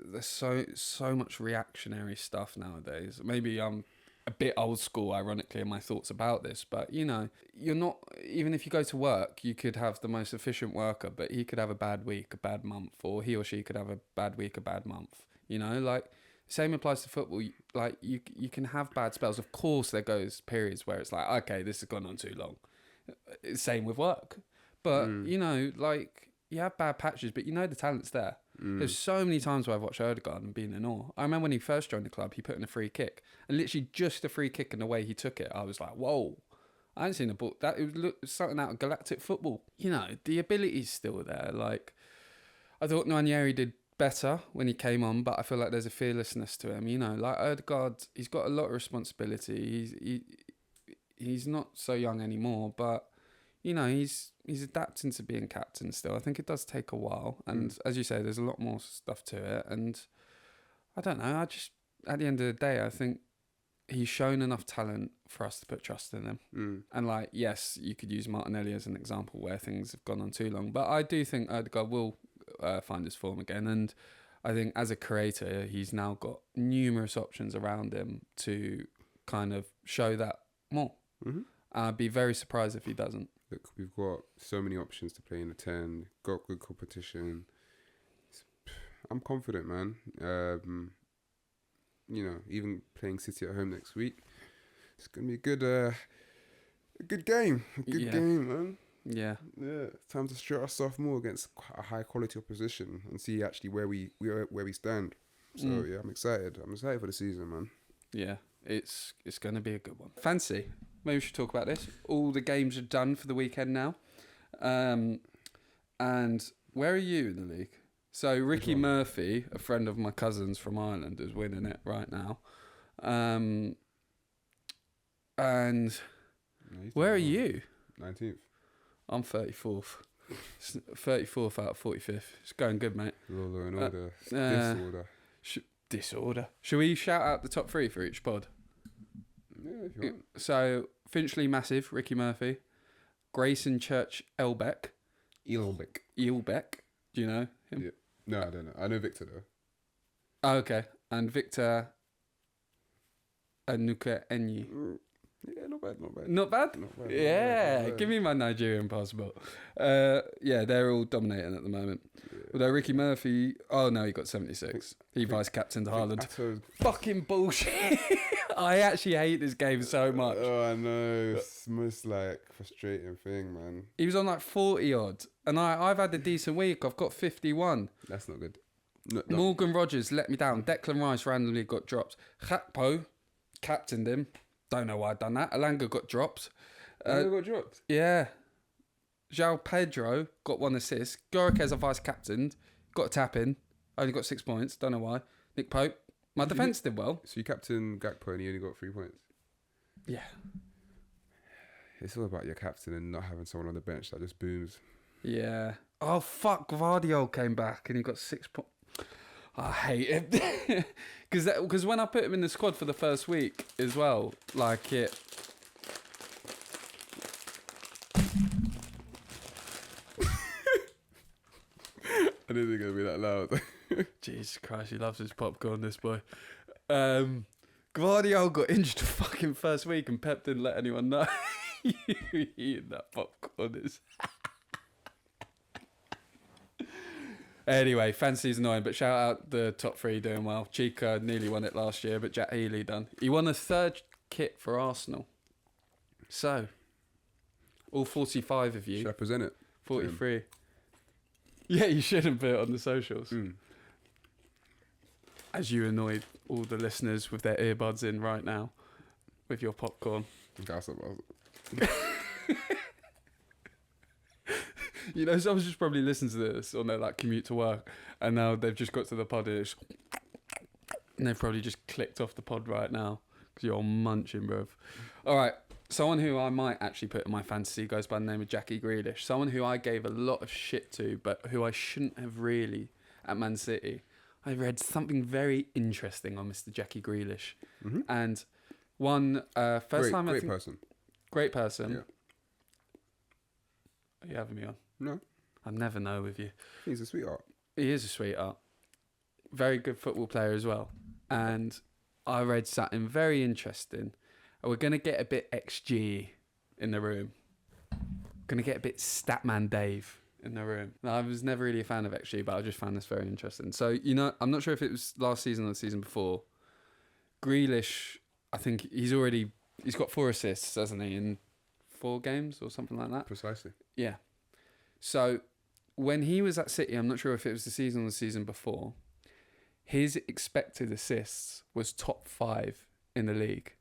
so much reactionary stuff nowadays. Maybe I'm a bit old school, ironically, in my thoughts about this, but, you know, you're not, even if you go to work, you could have the most efficient worker, but he could have a bad week, a bad month, or he or she could have a bad week, a bad month. You know, like, same applies to football. Like, you can have bad spells. Of course, there goes periods where it's like, okay, this has gone on too long. Same with work. But, you know, like, you have bad patches, but you know the talent's there. There's so many times where I've watched Odegaard and been in awe. I remember when he first joined the club, he put in a free kick. And literally just a free kick and the way he took it, I was like, whoa. I hadn't seen a ball. It was something out of galactic football. You know, the ability's still there. Like, I thought Nwaneri did better when he came on, but I feel like there's a fearlessness to him. You know, like Odegaard, he's got a lot of responsibility. He's not so young anymore, but, you know, he's adapting to being captain still. I think it does take a while. And as you say, there's a lot more stuff to it. And I don't know, at the end of the day, I think he's shown enough talent for us to put trust in him. And, like, yes, you could use Martinelli as an example where things have gone on too long. But I do think Odegaard will find his form again. And I think as a creator, he's now got numerous options around him to kind of show that more. I'd be very surprised if he doesn't. Look, we've got so many options to play in the 10, got good competition. I'm confident, man. You know, even playing City at home next week, it's going to be a good game. A good game, man. Yeah. Time to strut our sophomore against a high quality opposition and see actually where we stand. So yeah, I'm excited. I'm excited for the season, man. Yeah, it's going to be a good one. Fancy. Maybe we should talk about this. All the games are done for the weekend now. And where are you in the league? So Ricky Murphy, a friend of my cousin's from Ireland, is winning it right now. And where are you? 19th. I'm 34th. 34th out of 45th. It's going good, mate. Law and order. Disorder. Disorder. Should we shout out the top 3 for each pod? Yeah, if you want. So, Finchley Massive, Ricky Murphy. Grayson Church Elbeck. Eelbeck. Do you know him? Yeah. No, I don't know. I know Victor though. Oh, okay. And Victor Anuka Enyi. Yeah, not bad. Not bad? Not bad. Yeah, Not bad. give me my Nigerian passport. Yeah, they're all dominating at the moment. Yeah. Although Ricky Murphy, oh no, he got 76. He vice captained Haaland. Fucking bullshit. I actually hate this game so much. Oh, I know. It's the most like frustrating thing, man. He was on like 40 odd, and I've had a decent week. I've got 51. That's not good. Morgan Rogers let me down. Declan Rice randomly got dropped. Gakpo captained him. Don't know why I done that. Alanga got dropped. Got dropped. Yeah. João Pedro got 1 assist. Gorakez, a vice captain, got a tap in. Only got 6 points. Don't know why. Nick Pope. My defence did well. So you captain Gakpo and he only got 3 points. Yeah. It's all about your captain and not having someone on the bench that just booms. Yeah. Oh, fuck. Gvardiol came back and he got 6 points. I hate it. Because when I put him in the squad for the first week as well, like it... I didn't think it would be that loud. Jesus Christ, he loves his popcorn, this boy. Gvardiol got injured the fucking first week and Pep didn't let anyone know. You eating that popcorn is... Anyway, fantasy's annoying, but shout out the top 3 doing well. Chika nearly won it last year, but Jack Healy done. He won a 3rd kit for Arsenal. So, all 45 of you. Should I present it? 43. Yeah, you shouldn't put it on the socials. As you annoy all the listeners with their earbuds in right now with your popcorn. You know, someone's just probably listened to this on their like commute to work, and now they've just got to the pod and they've probably just clicked off the pod right now because you're munching, bruv. All right, someone who I might actually put in my fantasy goes by the name of Jackie Grealish. Someone who I gave a lot of shit to, but who I shouldn't have really at Man City. I read something very interesting on Mr. Jackie Grealish, and one first time I think great person. Yeah. Are you having me on? No. I never know with you. He's a sweetheart. He is a sweetheart. Very good football player as well. And I read something very interesting. We're going to get a bit XG in the room. Going to get a bit Statman Dave in the room. Now, I was never really a fan of XG, but I just found this very interesting. So, you know, I'm not sure if it was last season or the season before. Grealish, I think he's got 4 assists, hasn't he, in 4 games or something like that? Precisely. Yeah. So when he was at City, I'm not sure if it was the season or the season before, his expected assists was top 5 in the league.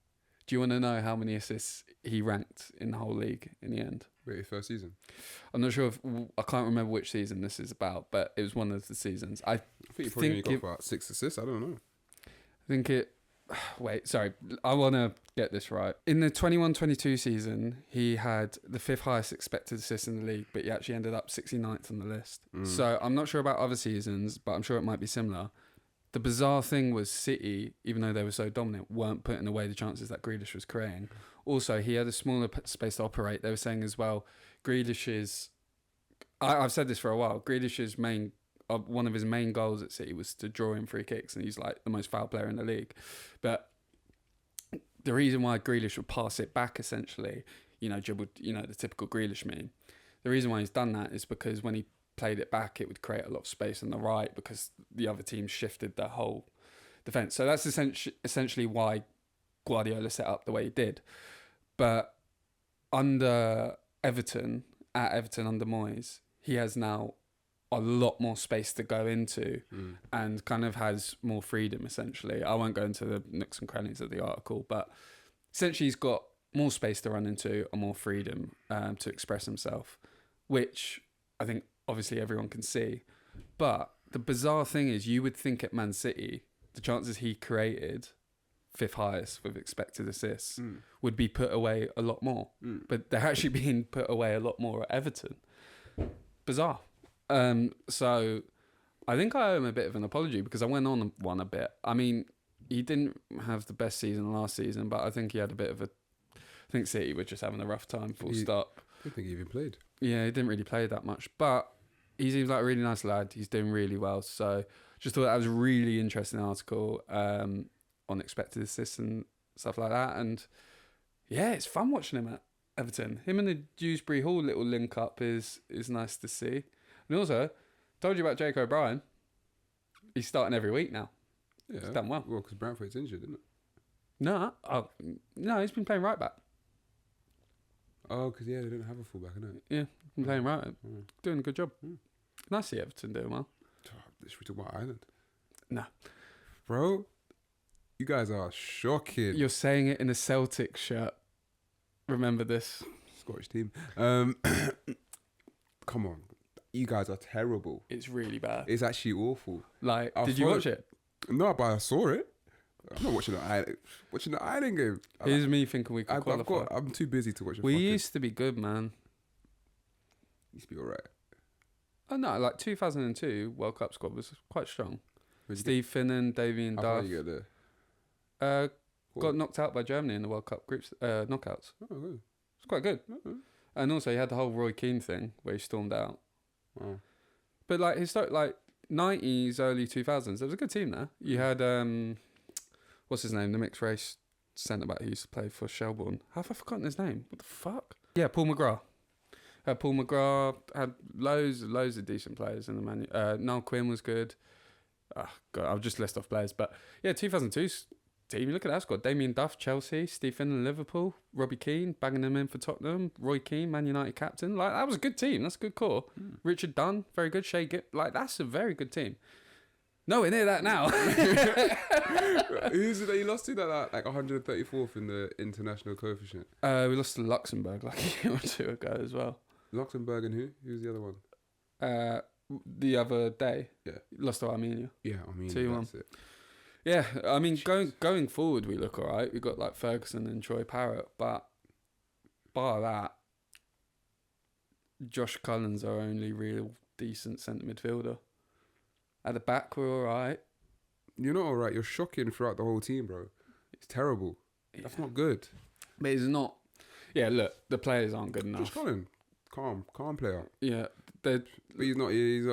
Do you want to know how many assists he ranked in the whole league in the end? Wait, his first season? I'm not sure I can't remember which season this is about, but it was one of the seasons. I think he probably only got about 6 assists. I don't know. I think it... Wait, sorry. I want to get this right. In the 21-22 season, he had the 5th highest expected assist in the league, but he actually ended up 69th on the list. So I'm not sure about other seasons, but I'm sure it might be similar. The bizarre thing was City, even though they were so dominant, weren't putting away the chances that Grealish was creating. Also, he had a smaller space to operate. They were saying as well, Grealish's... I've said this for a while. Grealish's one of his main goals at City was to draw in free kicks, and he's like the most foul player in the league. But the reason why Grealish would pass it back, essentially, dribbled, the typical Grealish meme. The reason why he's done that is because when he played it back, it would create a lot of space on the right because the other team shifted their whole defence. So that's essentially why Guardiola set up the way he did. But under Everton under Moyes, he has now a lot more space to go into and kind of has more freedom, essentially. I won't go into the nooks and crannies of the article, but essentially he's got more space to run into and more freedom to express himself, which I think obviously everyone can see. But the bizarre thing is, you would think at Man City, the chances he created, 5th highest with expected assists, would be put away a lot more. But they're actually being put away a lot more at Everton. bizarre. So I think I owe him a bit of an apology because I went on one a bit. I mean, he didn't have the best season last season, but I think he had a bit of a. I think City were just having a rough time. Full stop. I don't think he even played. Yeah, he didn't really play that much, but he seems like a really nice lad. He's doing really well. So just thought that was a really interesting article on expected assists and stuff like that. And yeah, it's fun watching him at Everton. Him and the Dewsbury Hall little link up is nice to see. And also, told you about Jake O'Brien. He's starting every week now. Yeah, he's done well. Well, because Brentford's injured, isn't it? No, he's been playing right back. Oh, because they don't have a fullback, innit? Yeah, been playing right back. Mm. Doing a good job. Nice to see Everton doing well. Should we talk about Ireland? No. Bro, you guys are shocking. You're saying it in a Celtic shirt. Remember this. Scottish team. Come on. You guys are terrible. It's really bad. It's actually awful. Like, did you watch it? No, but I saw it. I'm not watching the Ireland game. Here's me thinking we could qualify. I'm too busy to watch it. We used to be good, man. Used to be alright. Oh no, like 2002 World Cup squad was quite strong. Where'd you Steve Finnan, Davy and How Duff. far you get there? Got knocked out by Germany in the World Cup groups knockouts. Oh, good. It's quite good. Oh. And also he had the whole Roy Keane thing where he stormed out. Wow. But like historic, like 90s, early 2000s, there was a good team there. You had what's his name? The mixed race centre back who used to play for Shelbourne. How have I forgotten his name? What the fuck? Yeah, Paul McGrath. Paul McGrath had loads of decent players in the Man. Niall Quinn was good. Oh, God, I'll just list off players. But yeah, 2002's team, look at that squad. Damien Duff, Chelsea. Steve Finnan, Liverpool. Robbie Keane, banging them in for Tottenham. Roy Keane, Man United captain. Like, that was a good team. That's a good core. Richard Dunn, very good. Shea Gipp. Like, that's a very good team. Nowhere near that now. Who's it that you lost to that like 134th in the international coefficient? We lost to Luxembourg like a year or two ago as well. Luxembourg and who? Who's the other one? The other day, Yeah. Lost to Armenia. Yeah, I mean, 2-1. that's it. Yeah, I mean, going forward, we look all right. We've got like Ferguson and Troy Parrott, but bar that, Josh Cullen's our only real decent centre midfielder. At the back, we're all right. You're not all right. You're shocking throughout the whole team, bro. It's terrible. Yeah. That's not good. But it's not. Yeah, look, the players aren't good enough. Josh Cullen, calm player. Yeah, But he's not. He's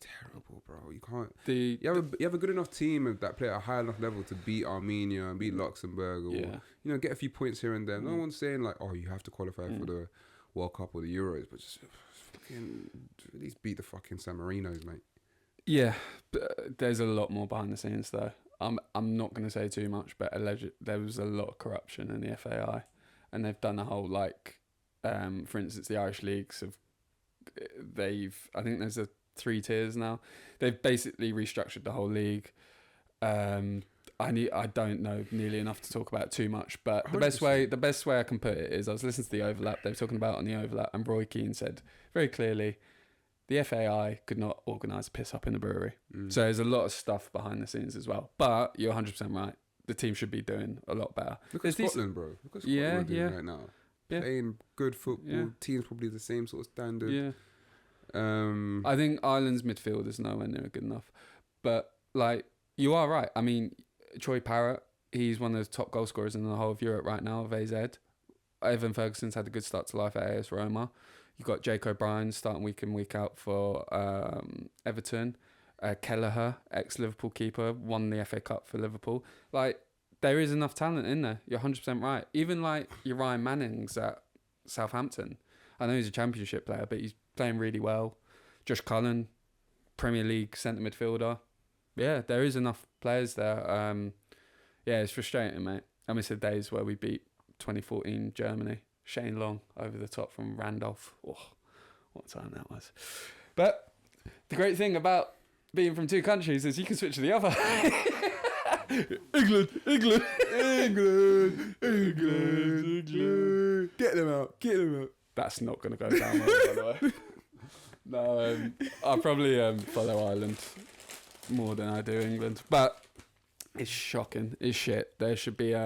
terrible, bro. You can't. You have a good enough team that play at a high enough level to beat Armenia and beat Luxembourg, or get a few points here and there. No one's saying like, oh, you have to qualify for the World Cup or the Euros, but just fucking at least beat the fucking San Marinos, mate. Yeah, but there's a lot more behind the scenes though. I'm not going to say too much, but there was a lot of corruption in the FAI, and they've done a whole like, for instance, the Irish leagues I think there's 3 tiers now. They've basically restructured the whole league. I don't know nearly enough to talk about it too much, but the best way I can put it is I was listening to the Overlap. They were talking about on the Overlap, and Roy Keane said very clearly, the FAI could not organise a piss up in the brewery. So there's a lot of stuff behind the scenes as well. But you're 100% right. The team should be doing a lot better. Look at Scotland, bro. Look at Scotland doing right now. Yeah. Playing good football. Yeah. Team's probably the same sort of standard. Yeah. I think Ireland's midfield is nowhere near good enough. But, like, you are right. I mean, Troy Parrott, he's one of the top goal scorers in the whole of Europe right now of AZ. Evan Ferguson's had a good start to life at AS Roma. You've got Jake O'Brien starting week in, week out for Everton. Kelleher, ex-Liverpool keeper, won the FA Cup for Liverpool. Like, there is enough talent in there. You're 100% right. Even, like, your Ryan Manning's at Southampton. I know he's a championship player, but he's playing really well. Josh Cullen, Premier League centre midfielder. Yeah, there is enough players there. Yeah, it's frustrating, mate. I miss the days where we beat 2014 Germany. Shane Long over the top from Randolph. Oh, what time that was. But the great thing about being from 2 countries is you can switch to the other. England. Get them out. That's not going to go down well, by the way. No, I probably follow Ireland more than I do England. But it's shocking. It's shit. There should be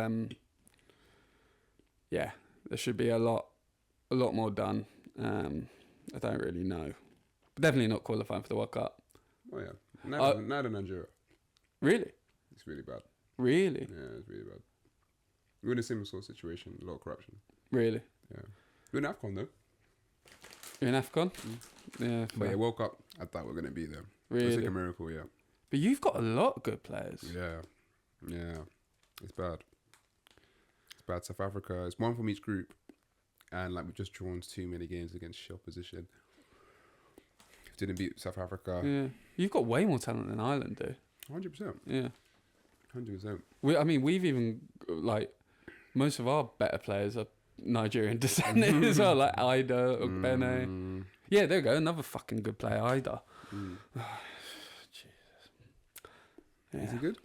there should be a lot more done. I don't really know. But definitely not qualifying for the World Cup. Oh yeah, neither Nigeria. Really? It's really bad. Really? Yeah, it's really bad. We're in a similar sort of situation. A lot of corruption. Really? Yeah. We're in AFCON though. You're in AFCON? Yeah. But yeah, World Cup. I thought we were gonna be there. Really? It's like a miracle. Yeah. But you've got a lot of good players. Yeah. It's bad. It's bad. South Africa. It's one from each group, and like we've just drawn too many games against shell position. Didn't beat South Africa. Yeah. You've got way more talent than Ireland do. 100%. Yeah. 100%. We've even, like, most of our better players are Nigerian descent as well, like Ida, Ogbene. Yeah, there we go. Another fucking good player, Ida. Jesus. Yeah. Is he good?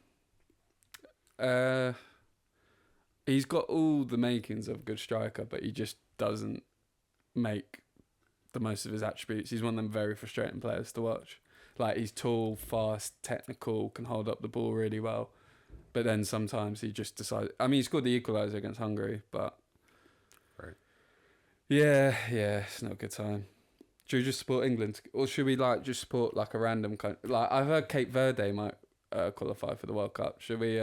He's got all the makings of a good striker, but he just doesn't make the most of his attributes. He's one of them very frustrating players to watch. Like, he's tall, fast, technical, can hold up the ball really well. But then sometimes he just decides... I mean, he scored the equaliser against Hungary, but... Right. Yeah, it's not a good time. Should we just support England? Or should we, like, just support, like, a random... Like, I've heard Cape Verde might qualify for the World Cup. Should we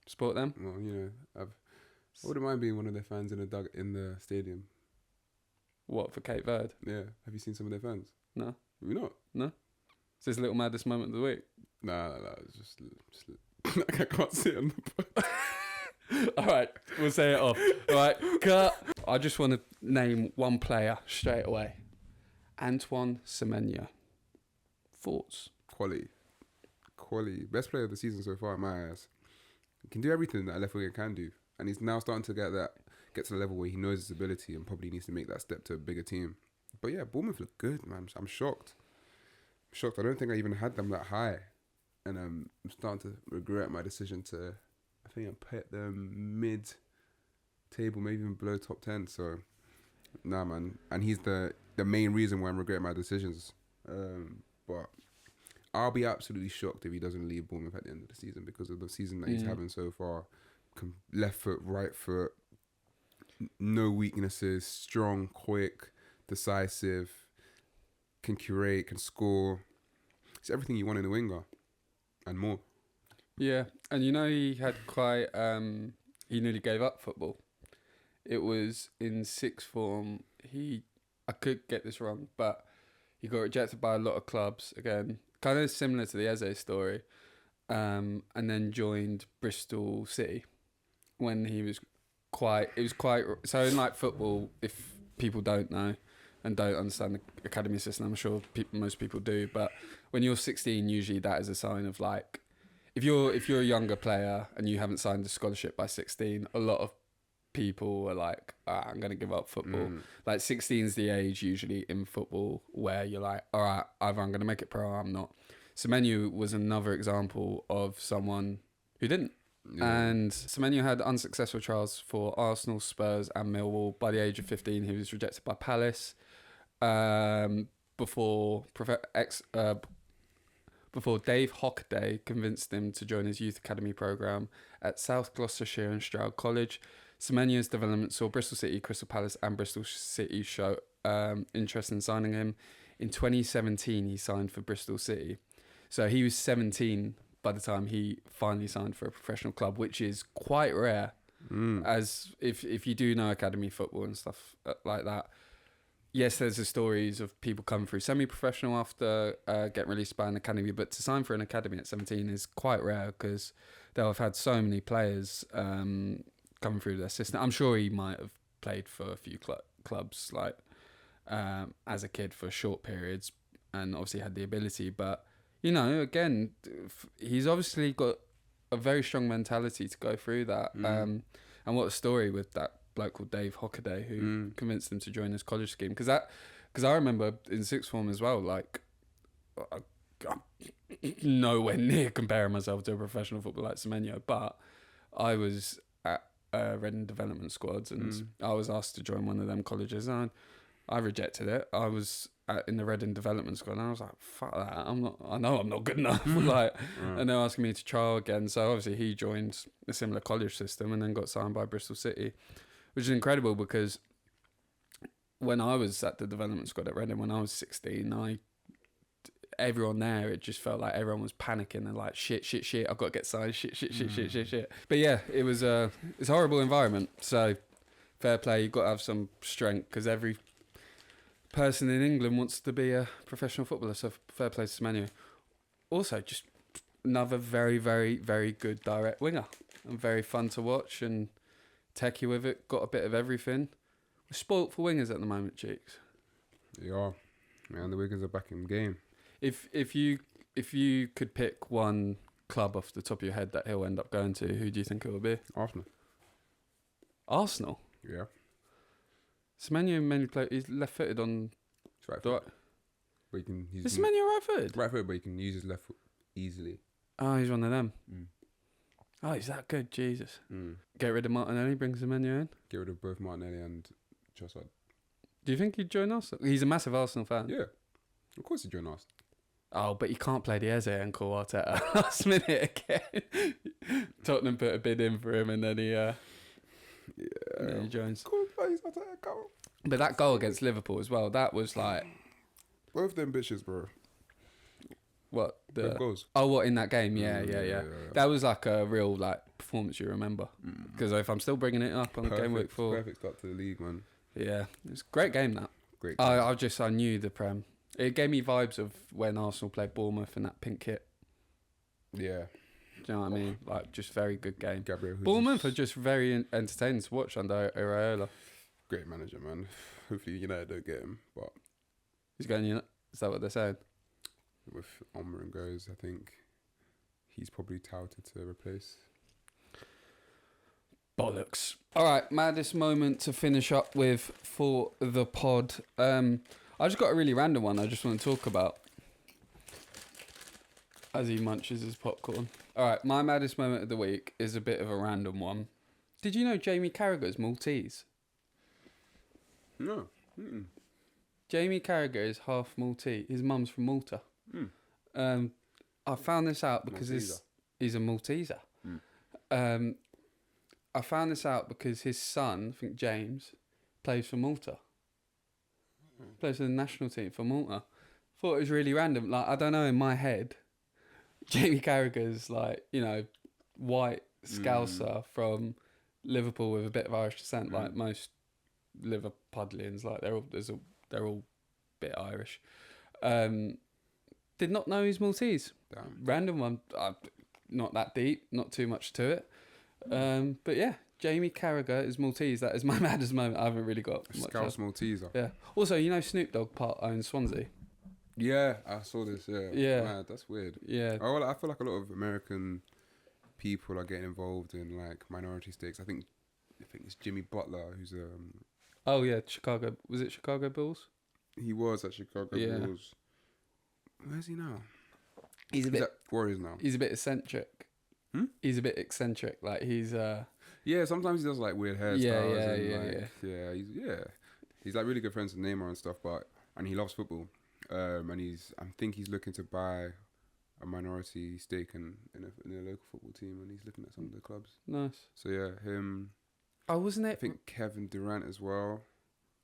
support them? Well, you know, I wouldn't mind being one of their fans in the stadium. What, for Cape Verde? Yeah. Have you seen some of their fans? No. Maybe not. No? Is this little Maddest moment of the week? Nah. It's just like I can't sit on the pod. All right, we'll say it off. All right, cut. I just want to name one player straight away. Antoine Semenyo. Thoughts? Quality. Best player of the season so far in my eyes. He can do everything that a left winger can do. And he's now starting to get to the level where he knows his ability and probably needs to make that step to a bigger team. But yeah, Bournemouth look good, man. I'm shocked. I don't think I even had them that high. And I'm starting to regret my decision to, I think I put them mid-table, maybe even below top 10. So, nah, man. And he's the main reason why I'm regretting my decisions. But I'll be absolutely shocked if he doesn't leave Bournemouth at the end of the season because of the season that he's having so far. Left foot, right foot, no weaknesses, strong, quick, decisive, can curate, can score. It's everything you want in a winger. And more. Yeah, and you know he had quite... he nearly gave up football. It was in sixth form. I could get this wrong, but he got rejected by a lot of clubs. Again, kind of similar to the Eze story. And then joined Bristol City when he was quite... It was quite... So in like football, if people don't know and don't understand the academy system, I'm sure most people do, but when you're 16, usually that is a sign of like, if you're a younger player and you haven't signed a scholarship by 16, a lot of people are like, I'm going to give up football. Like 16 is the age usually in football where you're like, all right, either I'm going to make it pro or I'm not. Semenyo was another example of someone who didn't. Yeah. And Semenyo had unsuccessful trials for Arsenal, Spurs and Millwall. By the age of 15, he was rejected by Palace. Before Dave Hockaday convinced him to join his youth academy programme at South Gloucestershire and Stroud College. Semenyo's development saw Bristol City, Crystal Palace and Bristol City show interest in signing him. In 2017, he signed for Bristol City. So he was 17 by the time he finally signed for a professional club, which is quite rare. As if you do know academy football and stuff like that. Yes, there's the stories of people coming through semi-professional after getting released by an academy, but to sign for an academy at 17 is quite rare because they'll have had so many players coming through their system. I'm sure he might have played for a few clubs like as a kid for short periods and obviously had the ability. But, you know, again, he's obviously got a very strong mentality to go through that. And what a story with that bloke called Dave Hockaday who convinced him to join his college scheme. Because I remember in sixth form as well, like, I'm nowhere near comparing myself to a professional footballer like Semenyo, but I was at Reading development squads and I was asked to join one of them colleges and I rejected it. I was in the Reading development squad and I was like, fuck that, I know I'm not good enough. Like, and they're asking me to trial again. So obviously he joined a similar college system and then got signed by Bristol City, which is incredible because when I was at the development squad at Reading when I was 16, everyone there, it just felt like everyone was panicking and like shit, I've got to get signed, shit. But yeah, it's a horrible environment. So fair play, you've got to have some strength because every person in England wants to be a professional footballer. So fair play to Semenyo. Also, just another very, very, very good direct winger and very fun to watch and techie with it. Got a bit of everything. We're spoilt for wingers at the moment, Cheeks. They are. Man, the Wiggins are back in the game. If you could pick one club off the top of your head that he'll end up going to, who do you think it will be? Arsenal? Yeah. Semenyo mainly play. He's left-footed on. It's right the foot. But he can. Is Semenyo right-footed? Right foot, but he can use his left foot easily. Oh, he's one of them. Mm. Oh, he's that good. Jesus. Mm. Get rid of Martinelli, bring Semenyo in. Get rid of both Martinelli and Trossard. Do you think he'd join Arsenal? He's a massive Arsenal fan. Yeah. Of course he'd join Arsenal. Oh, but you can't play the Eze and call Arteta last minute again. Tottenham put a bid in for him and then he joins. But that goal against Liverpool as well, that was like... Both them bitches, bro. What? Both goals. Oh, what, in that game? Yeah. That was like a real like performance you remember. Because if I'm still bringing it up on Game Week 4... Perfect start to the league, man. Yeah, it was a great game, that. Great game. I knew the Prem. It gave me vibes of when Arsenal played Bournemouth in that pink kit. Yeah. Do you know what I mean? Like, just very good game. Gabriel Jesus. Bournemouth are just very entertaining to watch under Iraola. Great manager, man. Hopefully United don't get him, but... He's going United? Is that what they're saying? With Omran goes, I think he's probably touted to replace. Bollocks. All right, maddest moment to finish up with for the pod. I just got a really random one I just want to talk about as he munches his popcorn. All right, my maddest moment of the week is a bit of a random one. Did you know JAMIE CARRAGHER'S Maltese? No. JAMIE CARRAGHER is half Maltese. His mum's from Malta. I found this out because he's a Malteser. I found this out because his son, I think James, plays for Malta. Plays for the national team for Malta. Thought it was really random. Like, I don't know, in my head, JAMIE CARRAGHER's like, you know, white Scouser from Liverpool with a bit of Irish descent, like most Liverpudlians. Like, they're all a bit Irish. Did not know he's Maltese. Damn. Random one. Not that deep. Not too much to it. But yeah, JAMIE CARRAGHER is Maltese. That is my maddest moment. I haven't really got much Scouse Malteser. Yeah. Also, you know Snoop Dogg part owns Swansea. Yeah, I saw this. Yeah. Man, that's weird. Yeah. I feel like a lot of American people are getting involved in like minority stakes. I think it's Jimmy Butler who's Oh yeah, Chicago. Was it Chicago Bulls? He was at Chicago Bulls. Where's he now? He's a bit Warriors now. He's a bit eccentric. He's a bit eccentric. Like he's Yeah, sometimes he does like weird hairstyles. Yeah. He's like really good friends with Neymar and stuff, and he loves football. And I think he's looking to buy a minority stake in a local football team, and he's looking at some of the clubs. Nice. So yeah, him. Oh, wasn't it? I think Kevin Durant as well.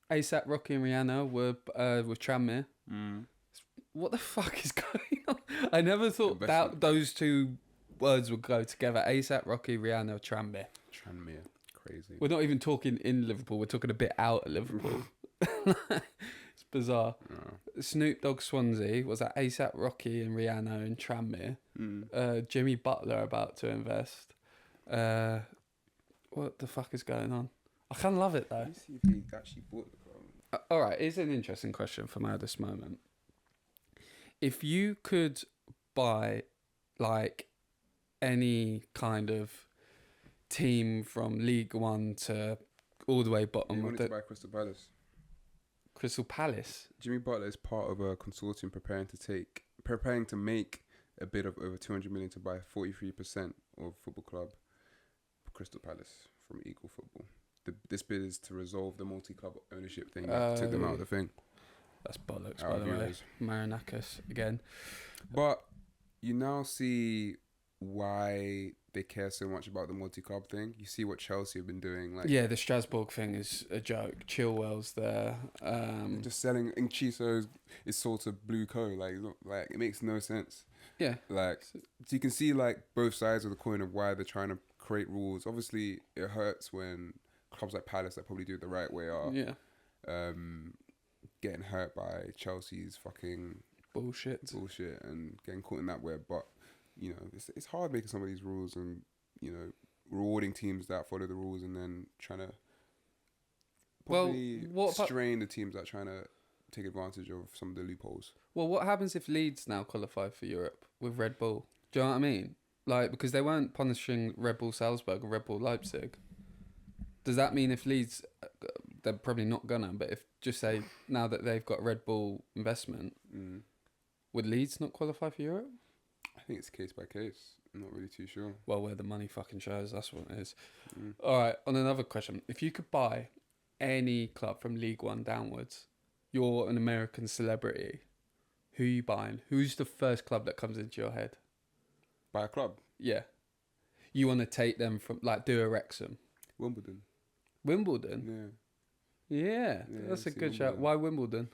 ASAP Rocky and Rihanna were with Tranmere. What the fuck is going on? I never thought that those two words would go together. ASAP Rocky, Rihanna, Tranmere. Tranmere, crazy. We're not even talking in Liverpool. We're talking a bit out of Liverpool. It's bizarre. Oh. Snoop Dogg Swansea was at ASAP Rocky and Rihanna in Tranmere. Jimmy Butler about to invest. What the fuck is going on? I kind of love it though. Let me see if he actually bought the club. All right, here's an interesting question for me at this moment. If you could buy like any kind of team from League One to all the way bottom, He wanted to buy Crystal Palace. Crystal Palace. Jimmy Butler is part of a consortium preparing to make a bid of over 200 million to buy 43% of football club Crystal Palace from Eagle Football. This bid is to resolve the multi-club ownership thing that took them out of the thing. That's bollocks, by the way. Marinakis again. But you now see why they care so much about the multi-club thing. You see what Chelsea have been doing, like Yeah, the Strasbourg thing is a joke. Chilwell's there. they're just selling. And Chiso is sort of blue co. Like it makes no sense. Yeah, Like so you can see like both sides of the coin of why they're trying to create rules. Obviously, it hurts when clubs like Palace that probably do it the right way are getting hurt by Chelsea's fucking bullshit and getting caught in that web. But you know, it's hard making some of these rules and you know rewarding teams that follow the rules and then trying to probably strain the teams that are trying to take advantage of some of the loopholes. Well, what happens if Leeds now qualify for Europe with Red Bull? Do you know what I mean? Like, because they weren't punishing Red Bull Salzburg or Red Bull Leipzig. Does that mean if Leeds, they're probably not gonna, but if just say now that they've got Red Bull investment, would Leeds not qualify for Europe? I think it's case by case. I'm not really too sure. Well, where the money fucking shows, that's what it is. All right, on another question. If you could buy any club from League One downwards, you're an American celebrity, who are you buying? Who's the first club that comes into your head? Buy a club? Yeah. You want to take them from, like, do a Wrexham? Wimbledon. Wimbledon? Yeah, that's a good shout. Why Wimbledon?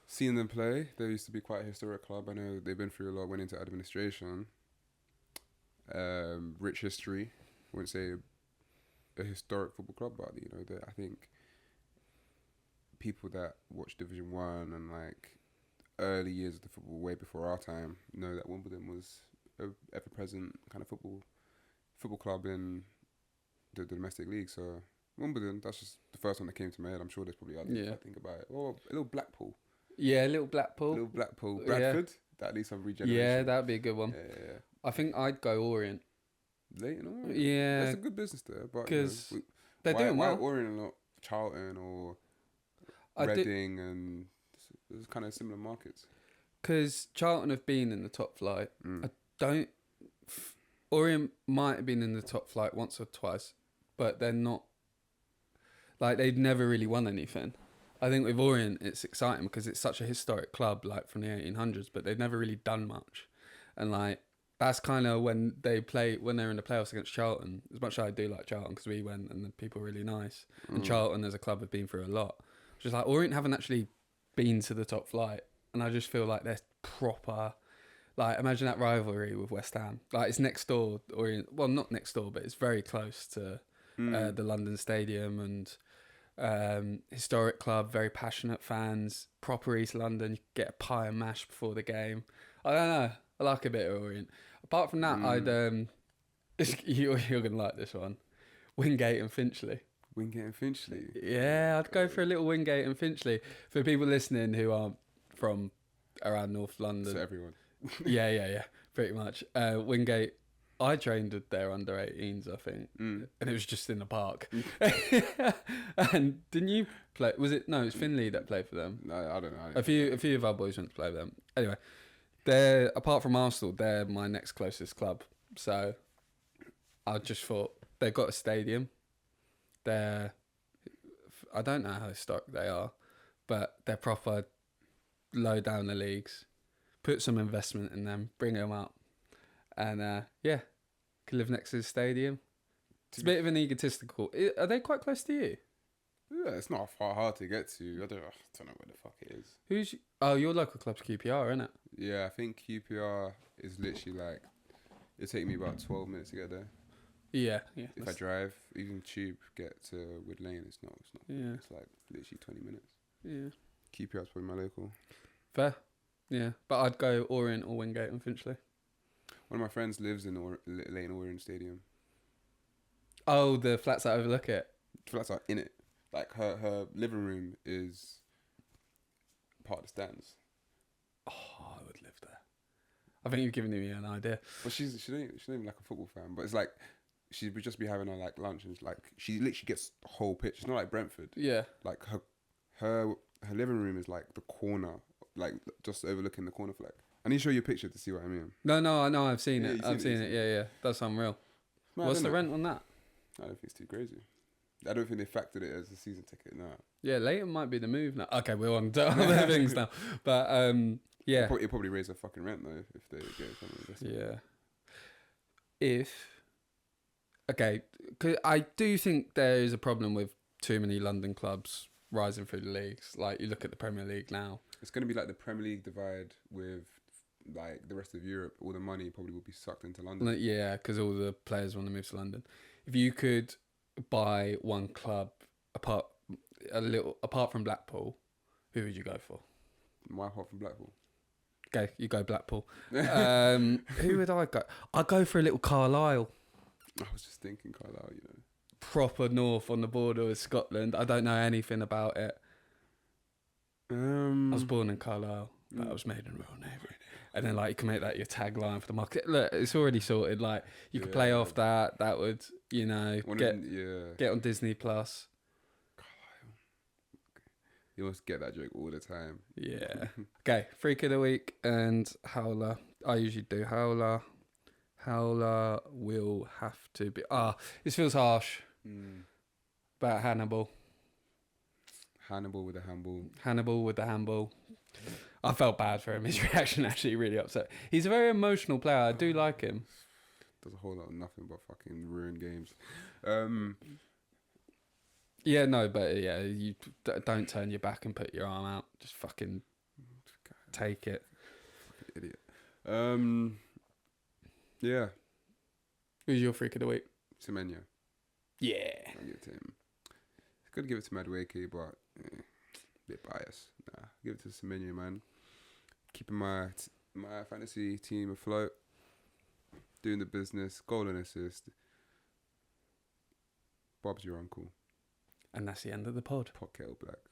Seeing them play, they used to be quite a historic club. I know they've been through a lot, went into administration. Rich history. I wouldn't say a historic football club, but you know, I think people that watch Division 1 and like early years of the football way before our time know that Wimbledon was a ever-present kind of football club in the domestic league. So Wimbledon, that's just the first one that came to my head. I'm sure there's probably others I think about it. Or a little Blackpool. Yeah, a little Blackpool. Bradford. That needs some regeneration. Yeah, that'd be a good one. Yeah. I think I'd go Orient. Leighton Orient. Yeah. That's a good business there. Because you know, they're doing well. Why Orient and not Charlton or Reading and those kind of similar markets? Because Charlton have been in the top flight. Orient might have been in the top flight once or twice, but they're not. Like, they've never really won anything. I think with Orient, it's exciting because it's such a historic club, like from the 1800s, but they've never really done much. And like, that's kind of when they're in the playoffs against Charlton. As much as I do like Charlton because we went and the people are really nice. And Charlton as a club have been through a lot. Just like Orient haven't actually been to the top flight. And I just feel like they're proper. Like, imagine that rivalry with West Ham. Like, it's next door, Orient. Well, not next door, but it's very close to the London Stadium and historic club, very passionate fans, proper East London. You get a pie and mash before the game. I don't know. I like a bit of Orient. Apart from that, I'd you're gonna like this one, Wingate and Finchley. Wingate and Finchley. Yeah, I'd go for a little Wingate and Finchley for people listening who aren't from around North London. So everyone. Yeah, pretty much. Wingate. I trained with their under 18s, I think, and it was just in the park. And didn't you play? Was it? No, it was Finley that played for them. No, I don't know. A few of our boys went to play with them. Anyway, they're, apart from Arsenal, they're my next closest club. So I just thought they've got a stadium. I don't know how historic they are, but they're proper low down the leagues. Put some investment in them, bring them up. And could live next to the stadium. It's a bit of an egotistical. Are they quite close to you? Yeah, it's not hard to get to. I don't know where the fuck it is. Your local club's QPR, isn't it? Yeah, I think QPR is literally like, it'll take me about 12 minutes to get there. Yeah. If I drive, even tube, get to Wood Lane, it's not. Yeah. It's like literally 20 minutes. Yeah. QPR's probably my local. Fair. Yeah, but I'd go Orient or Wingate and Finchley. One of my friends lives in Leighton Orient Stadium. Oh, the flats that overlook it. Flats are in it. Like her living room is part of the stands. Oh, I would live there. I think you've given me an idea. But she's not even like a football fan. But it's like she would just be having her like lunch and it's like she literally gets the whole pitch. It's not like Brentford. Yeah. Like her living room is like the corner, like just overlooking the corner flag. I need to show you a picture to see what I mean. No, I know. I've seen it. I've seen it. Yeah. That's unreal. What's the rent on that? I don't think it's too crazy. I don't think they factored it as a season ticket now. Yeah, Leighton might be the move now. Okay, we're on to other things now. But yeah. It'll probably raise their fucking rent though if they get some investment. Yeah. if okay, 'cause I do think there is a problem with too many London clubs rising through the leagues. Like you look at the Premier League now. It's going to be like the Premier League divide with like the rest of Europe. All the money probably will be sucked into London. Yeah, because all the players want to move to London. If you could buy one club apart from Blackpool, who would you go for? My heart from Blackpool. Okay, you go Blackpool. Who would I go? I'd go for a little Carlisle. I was just thinking Carlisle, you know. Proper north on the border with Scotland. I don't know anything about it. I was born in Carlisle, but I was made in Royal Navy. And then like you can make that your tagline for the market. Look, it's already sorted. Like you could play off that. That would, you know, get on Disney Plus. You must get that joke all the time. Yeah. Okay, freak of the week and howler. I usually do howler. Howler will have to be. This feels harsh. About Hannibal. Hannibal with the handball. Hannibal with the handball. I felt bad for him. His reaction actually really upset. He's a very emotional player. I do like him. Does a whole lot of nothing but fucking ruin games. Yeah, no, but yeah, you don't turn your back and put your arm out. Just fucking take it. Fucking idiot. Yeah. Who's your freak of the week? Semenyo. Yeah. I'll give it to him. Could give it to Madueke, but bit biased. Nah, give it to Semenyo, man. Keeping my fantasy team afloat. Doing the business. Goal and assist. Bob's your uncle. And that's the end of the pod. Pot kettle black.